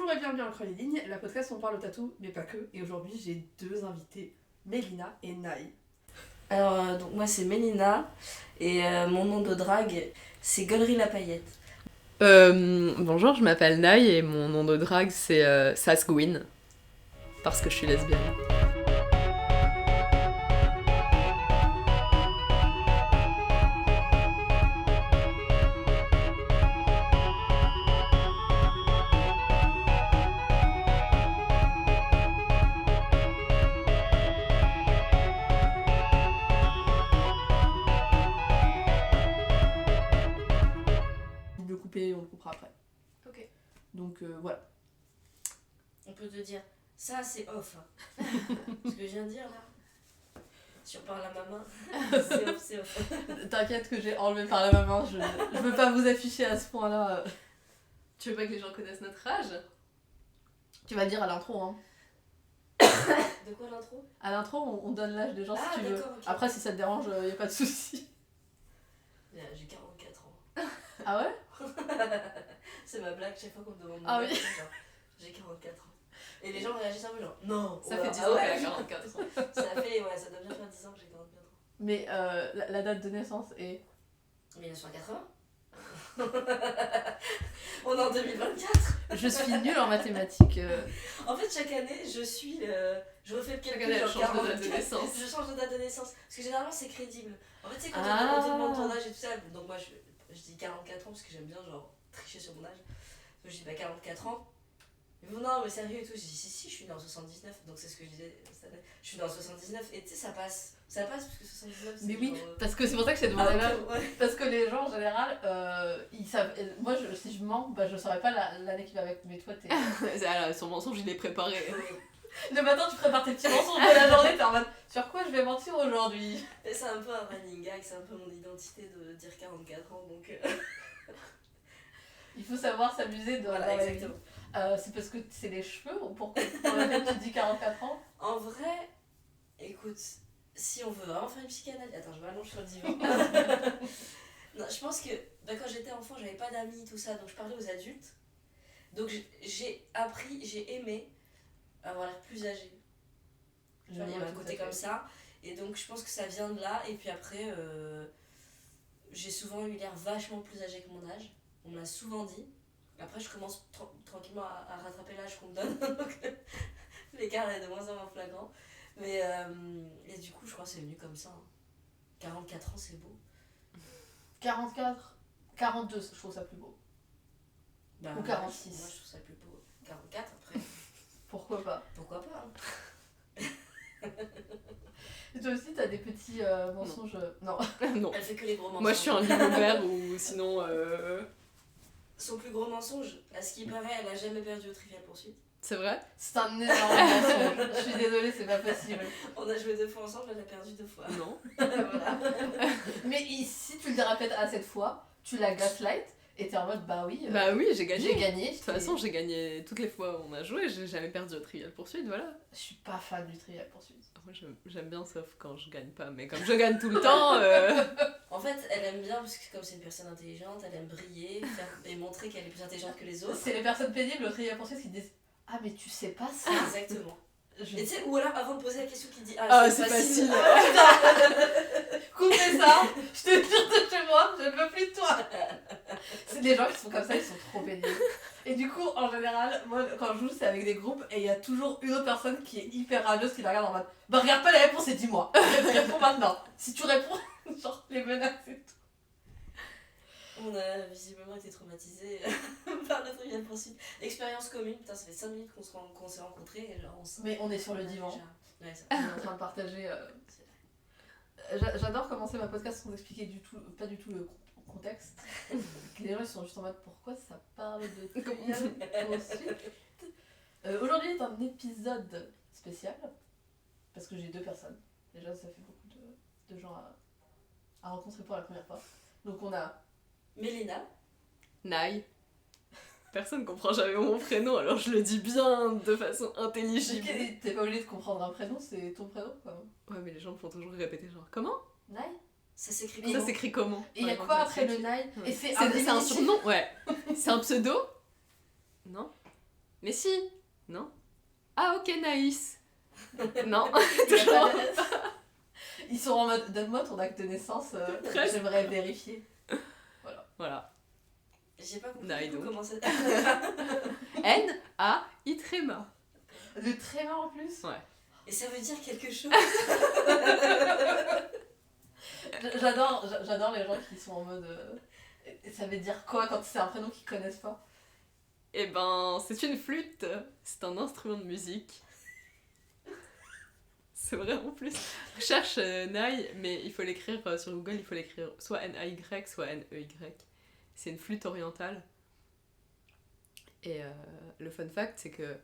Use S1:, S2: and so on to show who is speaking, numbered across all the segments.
S1: Bonjour et bienvenue dans Creux les lignes, la podcast où on parle au tatou, mais pas que. Et aujourd'hui, j'ai deux invités, Mélina et Naï.
S2: Alors, donc moi c'est Mélina et mon nom de drague c'est Gollery La Paillette.
S3: Bonjour, je m'appelle Naï et mon nom de drague c'est Sasgwin, parce que je suis lesbienne.
S1: Le couper, on le coupera après.
S2: Ok.
S1: Donc voilà.
S2: On peut te dire, ça c'est off. Hein. Ce que je viens de dire là, si on parle à ma main, c'est off, c'est off.
S1: T'inquiète que j'ai enlevé par la main, je veux pas vous afficher à ce point-là.
S3: Tu veux pas que les gens connaissent notre âge ?
S1: Tu vas le dire à l'intro, hein.
S2: De quoi l'intro ?
S1: À l'intro, on donne l'âge des gens
S2: Ah,
S1: si tu veux.
S2: d'accord, ok.
S1: Après, si ça te dérange, y a pas de souci.
S2: J'ai 44 ans.
S1: Ah ouais ?
S2: C'est ma blague chaque fois qu'on me demande mon
S1: Ah
S2: âge,
S1: oui.
S2: genre, j'ai 44 ans. Et les gens réagissent un peu genre, non.
S3: Ça
S2: ouais,
S3: fait 10
S2: ah
S3: ans
S2: ouais,
S3: qu'elle a 44 ans.
S2: Ça doit bien faire 10 ans que j'ai 44 ans.
S1: Mais la date de naissance est...
S2: 1980. On est en 2024.
S1: Je suis nulle en mathématiques.
S2: En fait, chaque année, je refais le
S3: Chaque
S2: calcul.
S3: année, elle
S2: genre
S3: change de date de
S2: 44.
S3: naissance.
S2: Je change de date de naissance. Parce que généralement, c'est crédible. En fait, tu sais, quand
S1: Ah.
S2: on te demande ton âge et tout ça, donc moi, je dis 44 ans parce que j'aime bien, genre, tricher sur mon âge. Donc, je dis, 44 ans. Ils me disent, non, mais sérieux et tout. Je dis, si, je suis née en 79. Donc, c'est ce que je disais cette année. Je suis née en 79. Et tu sais, ça passe. Ça passe parce que 79, c'est
S1: Mais oui,
S2: genre,
S1: parce que c'est pour ça que je t'ai demandé l'âge.
S2: ouais.
S1: Parce que les gens en général, ils savent. Moi, si je mens, bah, je saurais pas l'année qui va avec. Mais toi, t'es.
S3: Son mensonge, il est préparé.
S1: Le matin, tu prépares tes petits mensonges de la journée, t'es en mode sur quoi je vais mentir aujourd'hui.
S2: Et c'est un peu un running gag, c'est un peu mon identité de dire 44 ans. Donc,
S1: Il faut savoir s'amuser dans
S2: voilà,
S1: la vie.
S2: exactement.
S1: C'est parce que c'est les cheveux ou pourquoi tu dis 44 ans.
S2: En vrai, écoute, si on veut vraiment faire une psychanalyse. Attends, je m'allonge sur le divan. Non, je pense que quand j'étais enfant, j'avais pas d'amis, tout ça, donc je parlais aux adultes. Donc j'ai aimé avoir l'air plus âgé. Tu vois, il y avait un côté comme ça. Et donc je pense que ça vient de là. Et puis après, j'ai souvent eu l'air vachement plus âgé que mon âge. On me l'a souvent dit. Après, je commence tranquillement à rattraper l'âge qu'on me donne. Donc l'écart est de moins en moins flagrant. Mais et du coup, je crois que c'est venu comme ça. Hein. 44 ans, c'est beau.
S1: 44, 42, je trouve ça plus beau.
S2: Bah,
S1: Ou 46.
S2: Moi, je trouve ça plus beau. 44 après.
S1: Pourquoi pas.
S2: Pourquoi pas hein.
S1: Et toi aussi, t'as des petits mensonges. Non.
S3: Non.
S2: Elle fait que les gros mensonges.
S3: Moi, je suis un livre ouvert ou sinon.
S2: Son plus gros mensonge, à ce qui paraît, elle a jamais perdu au Trivial Poursuite.
S3: C'est vrai ?
S1: C'est un énorme mensonge. Je suis désolée, c'est pas possible.
S2: On a joué 2 fois ensemble, elle a perdu 2 fois.
S3: Non.
S2: Voilà.
S1: Mais si tu le répètes assez de fois, tu la gaslight et t'es en mode bah oui.
S3: Bah oui, j'ai gagné.
S1: J'ai gagné.
S3: De toute façon, j'ai gagné toutes les fois où on a joué, j'ai jamais perdu au Trivial Poursuite, voilà.
S1: Je suis pas fan du Trivial Poursuite.
S3: Moi, j'aime bien, sauf quand je gagne pas, mais comme je gagne tout le temps.
S2: En fait, elle aime bien, parce que comme c'est une personne intelligente, elle aime briller et montrer qu'elle est plus intelligente que les autres.
S1: C'est les personnes pénibles au Trivial Poursuite qui disent ah mais tu sais pas ça.
S2: Exactement. Et tu sais, ou alors avant de poser la question, qui dit
S3: Ah, c'est facile.
S1: Coupez ça, je te jure de chez moi, je ne veux plus de toi. C'est des gens qui sont comme ça, ils sont trop pénibles. Et du coup, en général, moi quand je joue, c'est avec des groupes et il y a toujours une autre personne qui est hyper radieuse qui la regarde en mode bah regarde pas les réponses et dis-moi. Réponds maintenant. Si tu réponds, genre les menaces et tout.
S2: On a visiblement été traumatisés par le Trivial Poursuite. Expérience commune, putain, ça fait 5 minutes qu'on s'est rencontrés et genre
S1: Mais on est sur le divan.
S2: Ouais, ça.
S1: On est en train de partager. J'adore commencer ma podcast sans expliquer pas du tout le contexte. Les gens ils sont juste en mode pourquoi ça parle de Trivial Poursuite. Aujourd'hui est un épisode spécial parce que j'ai 2 personnes. Déjà ça fait beaucoup de gens à rencontrer pour la première fois. Donc on a
S2: Mélina.
S3: Naï. Personne comprend jamais mon prénom, alors je le dis bien de façon intelligible.
S1: T'es pas obligé de comprendre un prénom, c'est ton prénom quoi.
S3: Ouais, mais les gens me font toujours répéter genre comment ?
S1: Naï.
S2: Ça s'écrit
S1: Et
S2: comment?
S3: Ça s'écrit comment ?
S1: Et il y a quoi après le Naï? Et c'est
S3: C'est un
S1: diminutif.
S3: surnom, ouais. C'est un pseudo ? Non ? Mais si. Non. Ah ok, Naïs. Non,
S1: Il y a
S3: toujours
S1: pas
S3: pas.
S1: de- Ils sont en mode donne-moi ton acte de naissance, j'aimerais vérifier.
S3: Voilà.
S2: J'ai pas compris
S3: Naï,
S2: du coup
S3: donc.
S2: comment ça.
S3: N-A-I tréma.
S1: Le tréma en plus.
S3: Ouais.
S2: Et ça veut dire quelque chose.
S1: J'adore les gens qui sont en mode. Ça veut dire quoi quand c'est un prénom qu'ils connaissent pas?
S3: Eh ben, c'est une flûte. C'est un instrument de musique. C'est vrai en plus. Cherche Nai, mais il faut l'écrire sur Google, il faut l'écrire soit N-A-Y, soit N-E-Y. C'est une flûte orientale. Et le fun fact, c'est que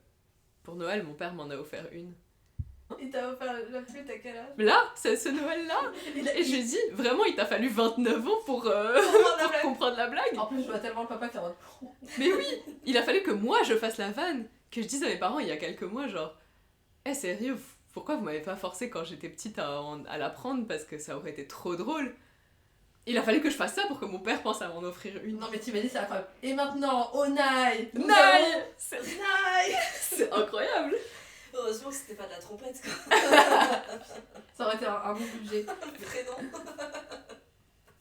S3: pour Noël, mon père m'en a offert une.
S1: Il t'a offert la flûte à quel âge?
S3: Mais là, c'est ce Noël-là. Et je lui ai dit, vraiment, il t'a fallu 29 ans pour comprendre la blague.
S1: En plus, je vois tellement le papa qui est en mode.
S3: Mais oui, il a fallu que moi je fasse la vanne, que je dise à mes parents il y a quelques mois, genre, sérieux, pourquoi vous m'avez pas forcé quand j'étais petite à l'apprendre parce que ça aurait été trop drôle. Il a fallu que je fasse ça pour que mon père pense à m'en offrir une.
S1: Non, mais t'imagines, c'est incroyable. Et maintenant, au Nai!
S3: Nai C'est
S1: Nai!
S3: c'est incroyable.
S2: Heureusement que c'était pas de la trompette quoi.
S1: Ça aurait été un bon budget.
S2: Prénom.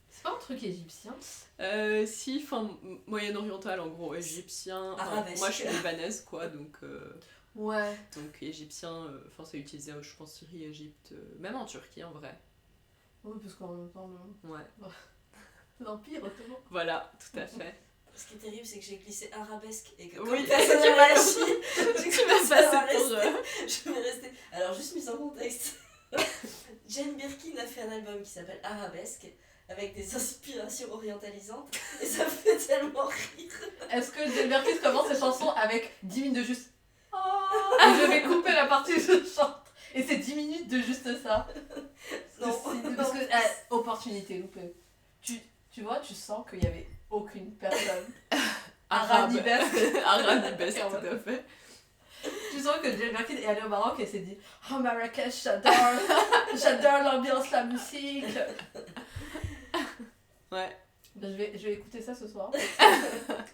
S1: C'est pas un truc égyptien?
S3: Si, enfin, moyen-oriental en gros, égyptien. Enfin,
S2: Arabesque.
S3: moi je suis libanaise quoi, donc
S1: Ouais.
S3: égyptien, enfin c'est utilisé, je pense, Syrie, Égypte, même en Turquie en vrai.
S1: Oui, parce qu'en même temps,
S3: Ouais,
S1: l'Empire ottoman.
S3: voilà, tout à fait.
S2: Ce qui est terrible, c'est que j'ai glissé arabesque et que
S3: Oui,
S2: comme personne
S3: tu
S2: n'a
S3: m'as-
S2: réagi,
S3: Tu m'as passé pour...
S2: je vais rester. Alors, juste mise en contexte. Jane Birkin a fait un album qui s'appelle Arabesque avec des inspirations orientalisantes et ça me fait tellement rire.
S1: Est-ce que Jane Birkin commence ses chansons avec 10 minutes de juste. Et je vais couper la partie où je chante. Et c'est 10 minutes de juste ça.
S2: Non.
S1: Parce que, opportunité loupée. Tu vois, tu sens qu'il y avait aucune personne. Arabesque.
S3: Arabesque, tout à fait.
S1: Tu sens que Jane Birkin est allée au Maroc et s'est dit oh Marrakech, j'adore. J'adore l'ambiance, la musique.
S3: Ouais.
S1: Ben, je vais écouter ça ce soir.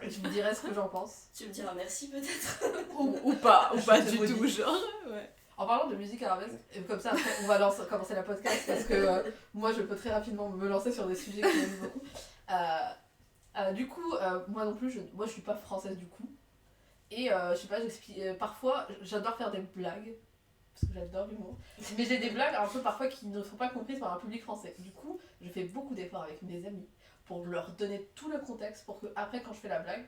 S1: Et je vous dirai ce que j'en pense.
S2: Tu me diras merci peut-être.
S3: Ou pas
S1: Je
S3: du
S1: te
S3: tout,
S1: redis.
S3: genre. Ouais.
S1: En parlant de musique arabesque, et comme ça après on va commencer la podcast parce que moi je peux très rapidement me lancer sur des sujets que j'aime beaucoup. Du coup, moi non plus, moi je suis pas française du coup. Et je sais pas, parfois j'adore faire des blagues, parce que j'adore l'humour. Mais j'ai des blagues un peu parfois qui ne sont pas comprises par un public français. Du coup, je fais beaucoup d'efforts avec mes amis pour leur donner tout le contexte pour que après quand je fais la blague,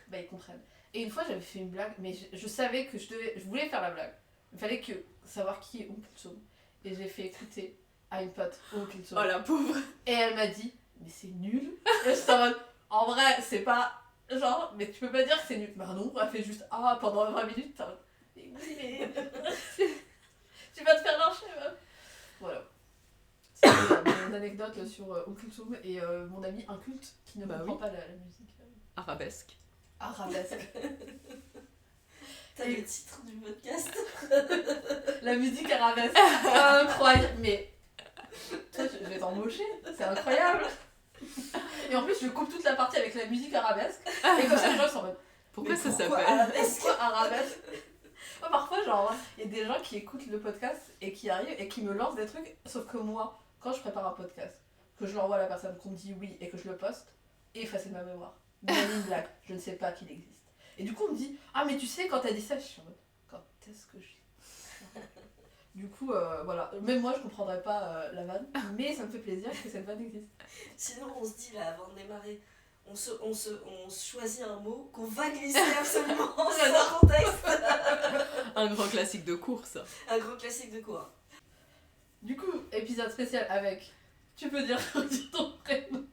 S1: bah, ils comprennent. Et une fois j'avais fait une blague, mais je savais que je voulais faire la blague. Il fallait que savoir qui est Kulthum. Et j'ai fait écouter à une pote Kulthum.
S3: Oh la pauvre.
S1: Et elle m'a dit, mais c'est nul. Et j'étais en mode, en vrai, c'est pas genre, mais tu peux pas dire que c'est nul. Bah non, elle fait juste ah pendant 20 minutes. T'es en mode, mais oui, mais. Tu vas te faire lyncher, meuf. Voilà. C'est mon anecdote sur Kulthum et mon ami inculte qui ne
S3: Bah
S1: comprend
S3: oui.
S1: pas la musique
S3: Arabesque.
S1: arabesque.
S2: T'as le titre du podcast.
S1: La musique arabesque. Incroyable. Mais toi, je vais t'embaucher. C'est incroyable. Et en plus, je coupe toute la partie avec la musique arabesque. Et comme ça, les gens sont en mode.
S3: Pourquoi
S2: Mais
S3: ça
S2: pourquoi
S3: s'appelle
S2: arabesque?
S1: Pourquoi arabesque? Moi, parfois, genre, il y a des gens qui écoutent le podcast et qui arrivent et qui me lancent des trucs. Sauf que moi, quand je prépare un podcast, que je l'envoie à la personne, qu'on me dit oui et que je le poste, effacez ma mémoire. Même une blague. Je ne sais pas qu'il existe. Et du coup, on me dit ah, mais tu sais, quand t'as dit ça, je suis en mode quand est-ce que je. Du coup, voilà. Même moi, je comprendrais pas la vanne, mais ça me fait plaisir que cette vanne existe.
S2: Sinon, on se dit là avant de démarrer, on choisit un mot qu'on va glisser absolument sans contexte.
S3: Un grand classique de course.
S2: Un gros classique de cours.
S1: Du coup, épisode spécial avec. Tu peux dire ton prénom.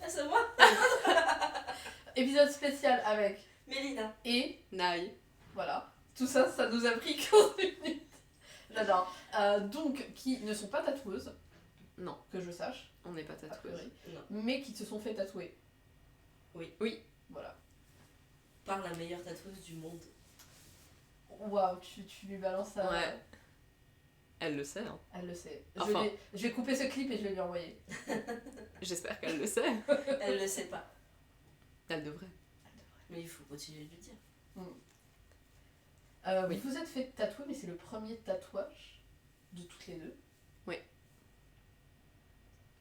S2: Ah, c'est moi?
S1: Épisode spécial avec
S2: Mélina.
S1: et.
S3: Naï.
S1: Voilà. Tout ça, ça nous a pris 15 minutes. J'adore. Donc, qui ne sont pas tatoueuses.
S3: Non.
S1: Que je sache,
S3: On n'est pas
S1: a
S3: tatoueuse.
S1: priori.
S2: Non.
S1: Mais qui se sont fait tatouer.
S3: Oui.
S1: Voilà.
S2: Par la meilleure tatoueuse du monde.
S1: Waouh, tu lui balances ça.
S3: Ouais. Elle le sait, hein.
S1: Elle le sait.
S3: Enfin.
S1: Je vais couper ce clip et je vais lui envoyer.
S3: J'espère qu'elle le sait.
S2: Elle le sait pas.
S3: Elle devrait.
S2: Mais il faut continuer de le dire.
S3: Oui.
S1: Vous êtes fait tatouer, mais c'est le premier tatouage de toutes les deux.
S3: Oui.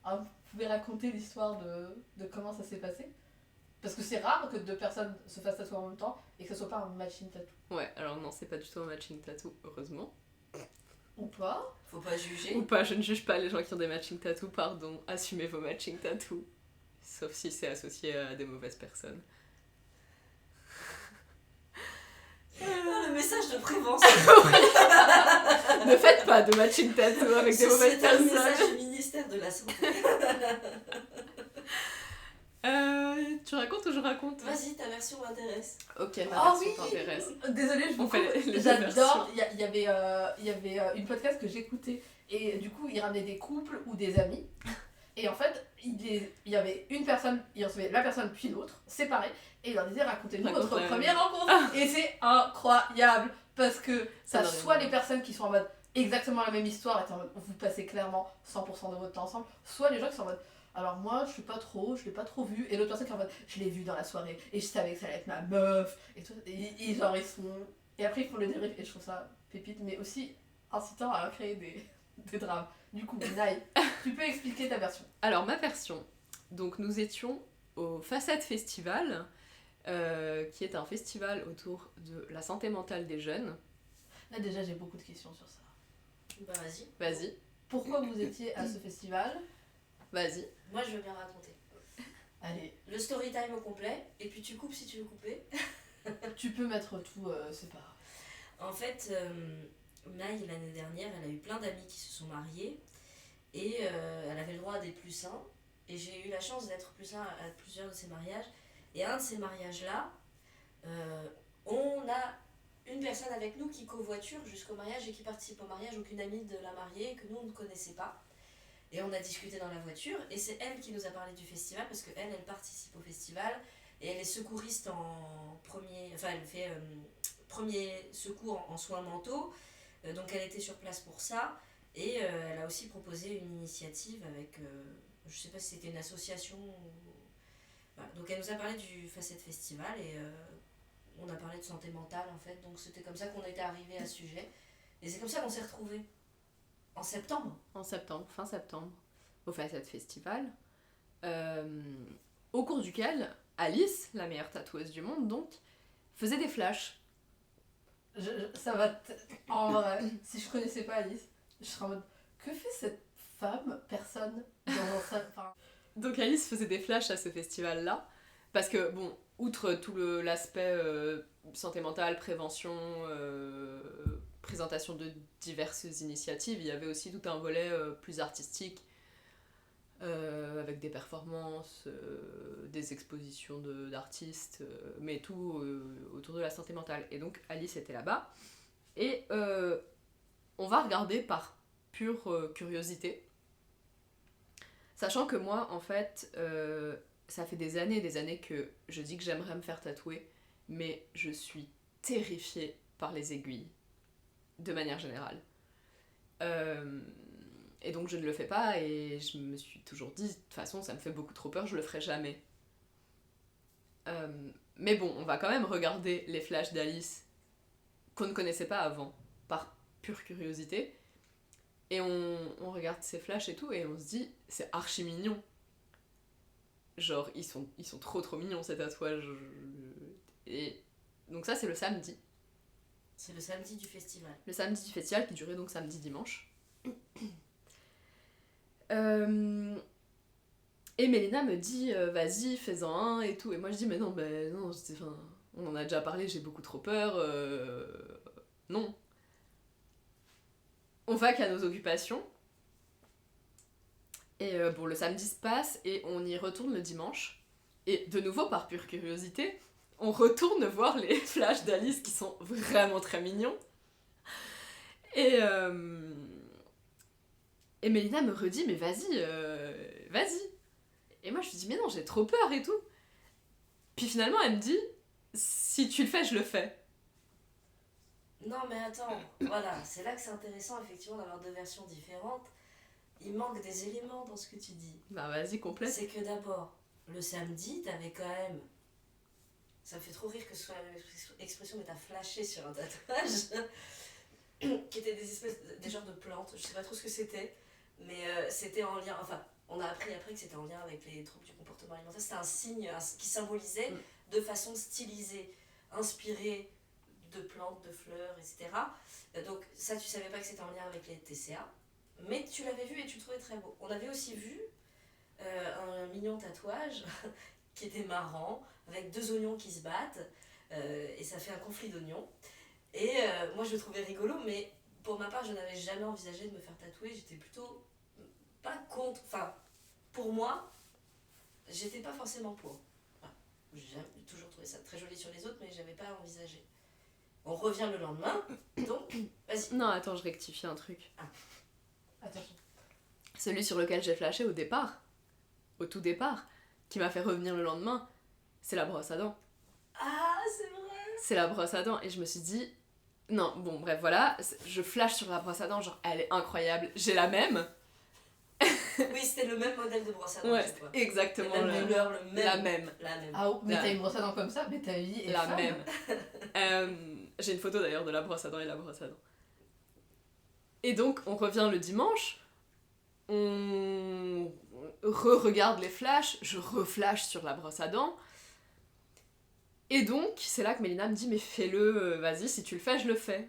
S1: Vous pouvez raconter l'histoire de comment ça s'est passé? Parce que c'est rare que deux personnes se fassent tatouer en même temps et que ce soit pas un matching tattoo.
S3: Ouais, alors non, c'est pas du tout un matching tattoo, heureusement.
S1: Ou pas.
S2: Faut pas juger.
S3: Ou pas, je ne juge pas les gens qui ont des matching tattoos, pardon, assumez vos matching tattoos. Sauf si c'est associé à des mauvaises personnes.
S2: Le message de prévention.
S3: Ne faites pas de matching tattoo avec des mauvaises
S2: C'est un
S3: personnes.
S2: message du ministère de la Santé.
S3: Tu racontes ou je raconte?
S2: Vas-y, ta version m'intéresse.
S3: Ok, ma
S1: Ah
S3: version
S1: oui.
S3: t'intéresse.
S1: Désolée, je vous
S3: On fait
S1: coupe.
S3: les deux
S1: J'adore.
S3: versions.
S1: Il y avait une podcast que j'écoutais et du coup il ramenait des couples ou des amis. Et en fait, il y avait une personne, il recevait la personne puis l'autre, séparés, et il leur disait racontez-nous
S3: Raconte
S1: votre
S3: la
S1: première
S3: même.
S1: rencontre. Et c'est incroyable parce que
S3: Ça
S1: t'as
S3: n'a
S1: soit
S3: rien à
S1: les personnes qui sont en mode exactement la même histoire, et t'es en mode vous passez clairement 100% de votre temps ensemble, soit les gens qui sont en mode alors moi je l'ai pas trop vu, et l'autre personne qui est en mode je l'ai vu dans la soirée et je savais que ça allait être ma meuf, et, tout, et genre ils sont. Et après ils font le débrief, et je trouve ça pépite, mais aussi incitant à créer des drames. Du coup, Naï, tu peux expliquer ta version.
S3: Alors, ma version. Donc, nous étions au Facette Festival, qui est un festival autour de la santé mentale des jeunes.
S1: Là déjà j'ai beaucoup de questions sur ça.
S2: Bah vas-y.
S3: Vas-y,
S1: Pourquoi vous étiez à ce festival?
S3: vas-y.
S2: Moi je veux bien raconter.
S1: Allez,
S2: Le story time au complet, et puis tu coupes si tu veux couper.
S1: tu peux mettre tout, c'est pas grave.
S2: En fait, Maï, l'année dernière, elle a eu plein d'amis qui se sont mariés et elle avait le droit à des plus un. Et j'ai eu la chance d'être plus un à plusieurs de ces mariages. Et un de ces mariages-là, on a une personne avec nous qui covoiture jusqu'au mariage et qui participe au mariage, donc une amie de la mariée que nous on ne connaissait pas. Et on a discuté dans la voiture et c'est elle qui nous a parlé du festival parce qu'elle, elle participe au festival et elle est secouriste en premier. Enfin, elle fait premier secours en soins mentaux. Donc elle était sur place pour ça et elle a aussi proposé une initiative avec, je sais pas si c'était une association ou... Voilà. Donc elle nous a parlé du Facette Festival et on a parlé de santé mentale en fait, donc c'était comme ça qu'on était arrivé à ce sujet et c'est comme ça qu'on s'est retrouvés en septembre.
S3: En septembre, fin septembre, au Facette Festival, au cours duquel Alice, la meilleure tatoueuse du monde donc, faisait des flashs.
S1: Ça va en vrai, si je connaissais pas Alice, je serais en mode que fait cette femme, personne dans un salle, enfin...
S3: Donc Alice faisait des flashs à ce festival-là, parce que, bon, outre tout l'aspect santé mentale, prévention, présentation de diverses initiatives, il y avait aussi tout un volet plus artistique, avec des performances, des expositions d'artistes, mais tout autour de la santé mentale. Et donc Alice était là-bas, et on va regarder par pure curiosité, sachant que moi, en fait, ça fait des années que je dis que j'aimerais me faire tatouer, mais je suis terrifiée par les aiguilles, de manière générale. Et donc je ne le fais pas, et je me suis toujours dit, de toute façon, ça me fait beaucoup trop peur, je le ferai jamais. Mais bon, on va quand même regarder les flashs d'Alice, qu'on ne connaissait pas avant, par pure curiosité. Et on regarde ces flashs et tout, et on se dit, c'est archi mignon. Genre, ils sont trop mignons, ces tatouages. Et donc ça, c'est le samedi.
S2: C'est le samedi du festival.
S3: Le samedi du festival, qui durait donc samedi-dimanche. Et Mélina me dit, vas-y, fais-en un, et tout. Et moi, je dis, mais non, non, on en a déjà parlé, j'ai beaucoup trop peur. Non. On va qu'à nos occupations. Et bon, le samedi se passe et on y retourne le dimanche. Et de nouveau, par pure curiosité, on retourne voir les flashs d'Alice qui sont vraiment très mignons. Et Mélina me redit, mais vas-y. Et moi, je lui dis, mais non, j'ai trop peur et tout. Puis finalement, elle me dit, si tu le fais, je le fais.
S2: Non mais attends, voilà, c'est là que c'est intéressant effectivement d'avoir deux versions différentes. Il manque des éléments dans ce que tu dis.
S3: Bah vas-y, complète.
S2: C'est que d'abord, le samedi, t'avais quand même ça me fait trop rire que ce soit la même expression, mais t'as flashé sur un tatouage qui étaient des espèces, des genres de plantes, je sais pas trop ce que c'était, mais c'était en lien, enfin, on a appris après que c'était en lien avec les troubles du comportement alimentaire. C'était un signe qui symbolisait de façon stylisée, inspirée de plantes, de fleurs, etc. Donc ça, tu savais pas que c'était en lien avec les TCA, mais tu l'avais vu et tu le trouvais très beau. On avait aussi vu un mignon tatouage qui était marrant, avec 2 oignons qui se battent, et ça fait un conflit d'oignons. Et moi je le trouvais rigolo, mais pour ma part je n'avais jamais envisagé de me faire tatouer, j'étais plutôt pas contre, enfin pour moi, j'étais pas forcément pour. Enfin, j'ai toujours trouvé ça très joli sur les autres, mais j'avais pas envisagé. On revient le lendemain, donc vas-y.
S3: Non, attends, je rectifie un truc.
S1: Attention.
S3: Celui sur lequel j'ai flashé au départ, au tout départ, qui m'a fait revenir le lendemain, c'est la brosse à dents.
S2: Ah, c'est vrai.
S3: C'est la brosse à dents, et je me suis dit, non, bon, bref, voilà, je flash sur la brosse à dents, genre, elle est incroyable, j'ai la même.
S2: Oui, c'était le même modèle de brosse à dents.
S3: Ouais, c'était exactement
S2: la même couleur, le même.
S3: la même.
S2: La même.
S1: Ah, mais
S3: La-
S1: t'as une brosse à dents comme ça, mais ta vie est
S3: La
S1: femme.
S3: même. J'ai une photo d'ailleurs de la brosse à dents et la brosse à dents. Et donc, on revient le dimanche, on re-regarde les flashs, je reflash sur la brosse à dents. Et donc, c'est là que Mélina me dit, mais fais-le, vas-y, si tu le fais, je le fais.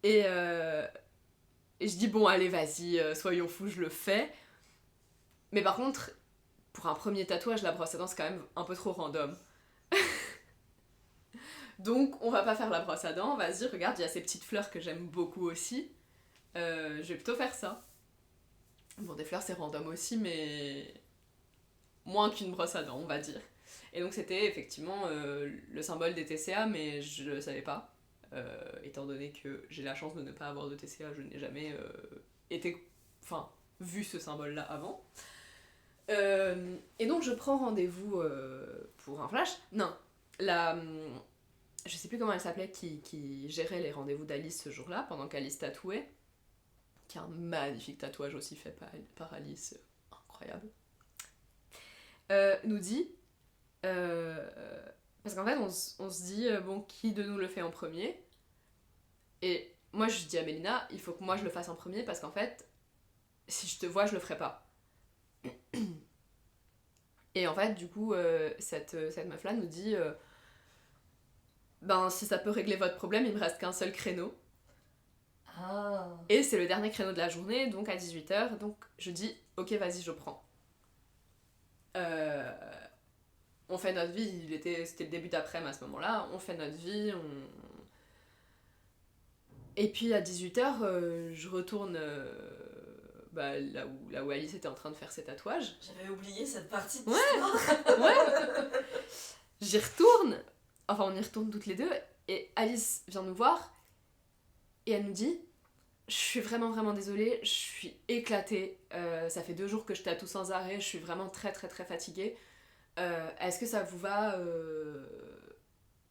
S3: Et je dis, bon, allez, vas-y, soyons fous, je le fais. Mais par contre, pour un premier tatouage, la brosse à dents, c'est quand même un peu trop random. Donc, on va pas faire la brosse à dents, vas-y, regarde, il y a ces petites fleurs que j'aime beaucoup aussi. Je vais plutôt faire ça. Bon, des fleurs, c'est random aussi, mais moins qu'une brosse à dents, on va dire. Et donc, c'était effectivement le symbole des TCA, mais je le savais pas. Étant donné que j'ai la chance de ne pas avoir de TCA, je n'ai jamais vu ce symbole-là avant. Et donc, je prends rendez-vous pour un flash. Non, je sais plus comment elle s'appelait, qui gérait les rendez-vous d'Alice ce jour-là, pendant qu'Alice tatouait, qui a un magnifique tatouage aussi fait par Alice, incroyable, nous dit, parce qu'en fait on se dit, bon, qui de nous le fait en premier? Et moi je dis à Mélina, il faut que moi je le fasse en premier, parce qu'en fait, si je te vois, je le ferai pas. Et en fait, du coup, cette meuf-là nous dit... ben, si ça peut régler votre problème, il me reste qu'un seul créneau.
S1: Ah.
S3: Et c'est le dernier créneau de la journée, donc à 18h. Donc je dis, ok, vas-y, je prends. On fait notre vie, c'était le début d'après-midi à ce moment-là. On fait notre vie, Et puis à 18h, je retourne là où Alice était en train de faire ses tatouages.
S2: J'avais oublié cette partie de
S3: l'histoire. Ouais. J'y retourne. Enfin, on y retourne toutes les deux, et Alice vient nous voir, et elle nous dit, je suis vraiment vraiment désolée, je suis éclatée, ça fait 2 jours que je tatoue sans arrêt, je suis vraiment très très très fatiguée, est-ce que ça vous va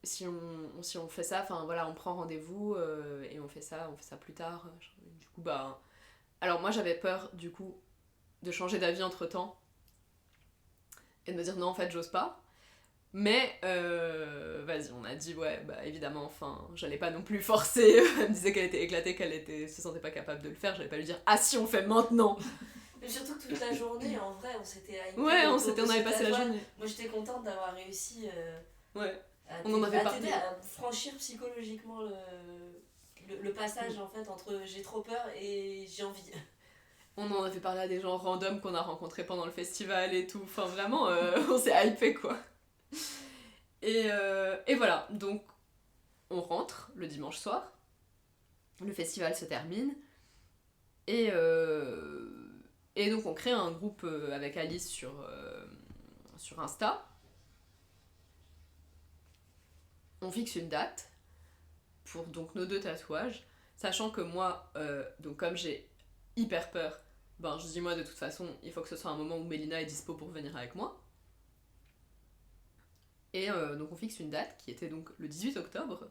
S3: si on fait ça, enfin voilà, on prend rendez-vous et on fait ça plus tard. Du coup, bah, alors moi j'avais peur du coup de changer d'avis entre temps et de me dire non, en fait j'ose pas. Mais vas-y, on a dit ouais, bah évidemment, enfin, j'allais pas non plus forcer. Elle me disait qu'elle était éclatée, se sentait pas capable de le faire, j'allais pas lui dire ah si on fait maintenant.
S2: Mais surtout que toute la journée, en vrai, on s'était hypé.
S3: Ouais, on avait passé la journée.
S2: Moi j'étais contente d'avoir réussi
S3: on en avait
S2: t'aider à franchir psychologiquement le passage en fait entre j'ai trop peur et j'ai envie.
S3: On en avait parlé à des gens random qu'on a rencontrés pendant le festival et tout, enfin vraiment, on s'est hypé quoi. Et voilà, donc on rentre le dimanche soir, le festival se termine, et donc on crée un groupe avec Alice sur Insta. On fixe une date pour donc nos 2 tatouages, sachant que moi, donc comme j'ai hyper peur, ben je dis moi de toute façon, il faut que ce soit un moment où Mélina est dispo pour venir avec moi. Et donc on fixe une date qui était donc le 18 octobre,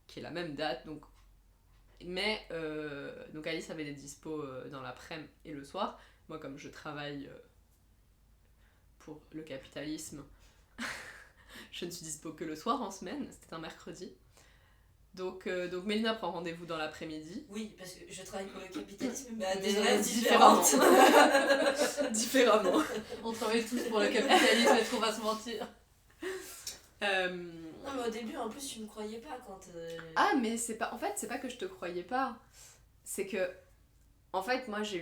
S3: qui est la même date, donc... mais donc Alice avait des dispos dans l'après-midi et le soir. Moi, comme je travaille pour le capitalisme, je ne suis dispo que le soir en semaine, c'était un mercredi. Donc Mélina prend rendez-vous dans l'après-midi.
S2: Oui, parce que je travaille pour le capitalisme, mais à
S3: Mais
S2: des horaires différentes.
S3: Différemment.
S1: On travaille tous pour le capitalisme, est-ce qu'on va se mentir?
S2: Non, mais au début, en plus, tu me croyais pas quand.
S3: Ah, mais c'est pas. En fait, c'est pas que je te croyais pas. C'est que. En fait, moi, je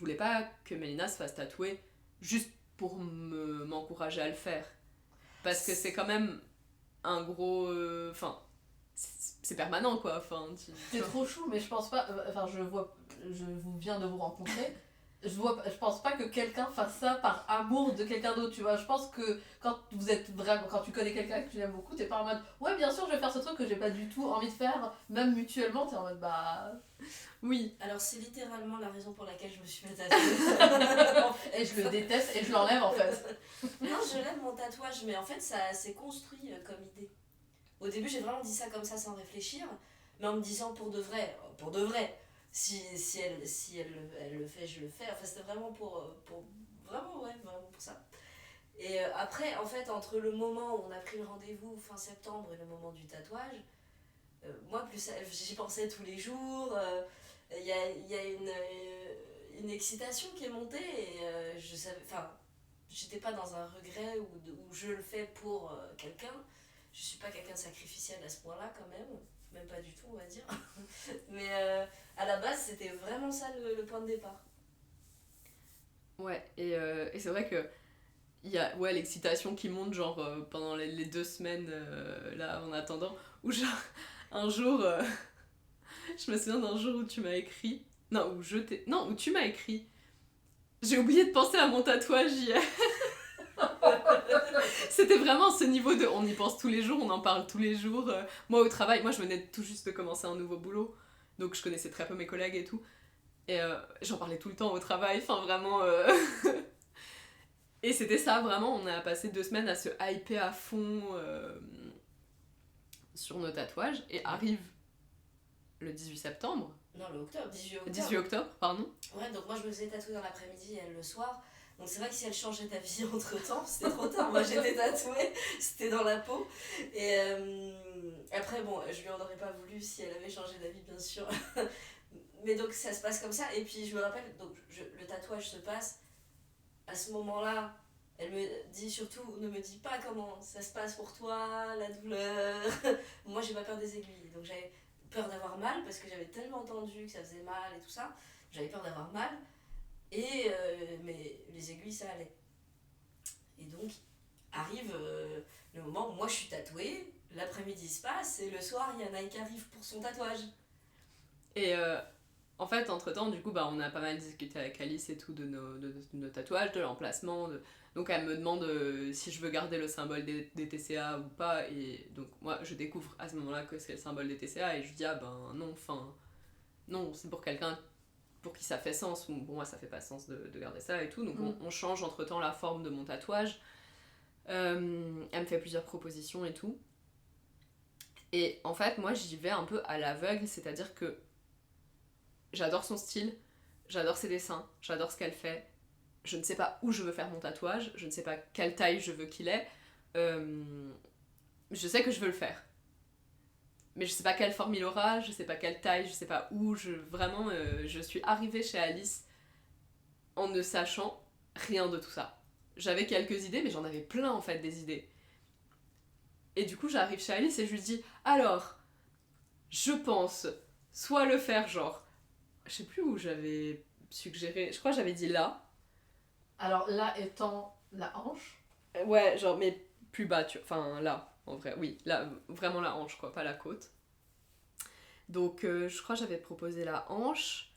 S3: voulais pas que Mélina se fasse tatouer juste pour m'encourager à le faire. Parce que c'est quand même un gros. Enfin. C'est permanent, quoi. Enfin,
S1: C'est trop chou, mais je pense pas. Enfin, je viens de vous rencontrer. Je pense pas que quelqu'un fasse ça par amour de quelqu'un d'autre, tu vois. Je pense que quand tu connais quelqu'un que tu aimes beaucoup, t'es pas en mode ouais, bien sûr, je vais faire ce truc que j'ai pas du tout envie de faire, même mutuellement, t'es en mode bah.
S3: Oui.
S2: Alors, c'est littéralement la raison pour laquelle je me suis fait tatouer.
S1: Et je le déteste et je l'enlève en fait.
S2: Non, je l'aime mon tatouage, mais en fait, ça s'est construit comme idée. Au début, j'ai vraiment dit ça comme ça sans réfléchir, mais en me disant pour de vrai, si elle le fait, je le fais. Enfin, c'était vraiment vraiment pour ça. Et après, en fait, entre le moment où on a pris le rendez-vous fin septembre et le moment du tatouage, moi, j'y pensais tous les jours. Il y a une excitation qui est montée et je savais, enfin, j'étais pas dans un regret où je le fais pour quelqu'un. Je suis pas quelqu'un de sacrificiel à ce point-là quand même pas du tout on va dire. Mais à la base c'était vraiment ça le point de départ.
S3: Ouais, et c'est vrai que il y a l'excitation qui monte genre pendant les 2 semaines là en attendant, ou genre un jour, je me souviens d'un jour où tu m'as écrit, où tu m'as écrit, j'ai oublié de penser à mon tatouage hier. C'était vraiment ce niveau de on y pense tous les jours, on en parle tous les jours. Moi au travail, moi je venais tout juste de commencer un nouveau boulot, donc je connaissais très peu mes collègues et tout, et j'en parlais tout le temps au travail, enfin vraiment et c'était ça vraiment, on a passé 2 semaines à se hyper à fond sur nos tatouages, et arrive le 18 septembre.
S2: Non, le octobre,
S3: 18 octobre, pardon.
S2: Ouais, donc moi je me faisais tatouer dans l'après-midi et elle le soir. Donc c'est vrai que si elle changeait d'avis entre temps, c'était trop tard. Moi j'étais tatouée, c'était dans la peau. Et après, bon, je lui en aurais pas voulu si elle avait changé d'avis, bien sûr. Mais donc ça se passe comme ça. Et puis je me rappelle, donc le tatouage se passe. À ce moment-là, elle me dit surtout, ne me dis pas comment ça se passe pour toi, la douleur. Moi j'ai pas peur des aiguilles. Donc j'avais peur d'avoir mal parce que j'avais tellement entendu que ça faisait mal et tout ça. J'avais peur d'avoir mal. Et mais les aiguilles ça allait. Et donc arrive le moment où moi je suis tatouée, l'après-midi se passe et le soir il y en a qui arrive pour son tatouage.
S3: Et en fait entre temps du coup bah, on a pas mal discuté avec Alice et tout de nos tatouages, de l'emplacement, donc elle me demande si je veux garder le symbole des TCA ou pas, et donc moi je découvre à ce moment-là que c'est le symbole des TCA et je dis ah ben non, enfin non, c'est pour quelqu'un pour qui ça fait sens, ou pour moi ça fait pas sens de garder ça et tout, donc on change entre temps la forme de mon tatouage. Elle me fait plusieurs propositions et tout, et en fait moi j'y vais un peu à l'aveugle, c'est-à-dire que j'adore son style, j'adore ses dessins, j'adore ce qu'elle fait, je ne sais pas où je veux faire mon tatouage, je ne sais pas quelle taille je veux qu'il ait, je sais que je veux le faire, mais je sais pas quelle forme il aura, je sais pas quelle taille, je sais pas où, vraiment, je suis arrivée chez Alice en ne sachant rien de tout ça. J'avais quelques idées, mais j'en avais plein en fait des idées. Et du coup, j'arrive chez Alice et je lui dis, alors, je pense soit le faire genre, je sais plus où j'avais suggéré, je crois que j'avais dit là.
S1: Alors là étant la hanche.
S3: Ouais, genre, mais plus bas, enfin là. En vrai, oui, là, vraiment la hanche, quoi, pas la côte. Donc, je crois que j'avais proposé la hanche.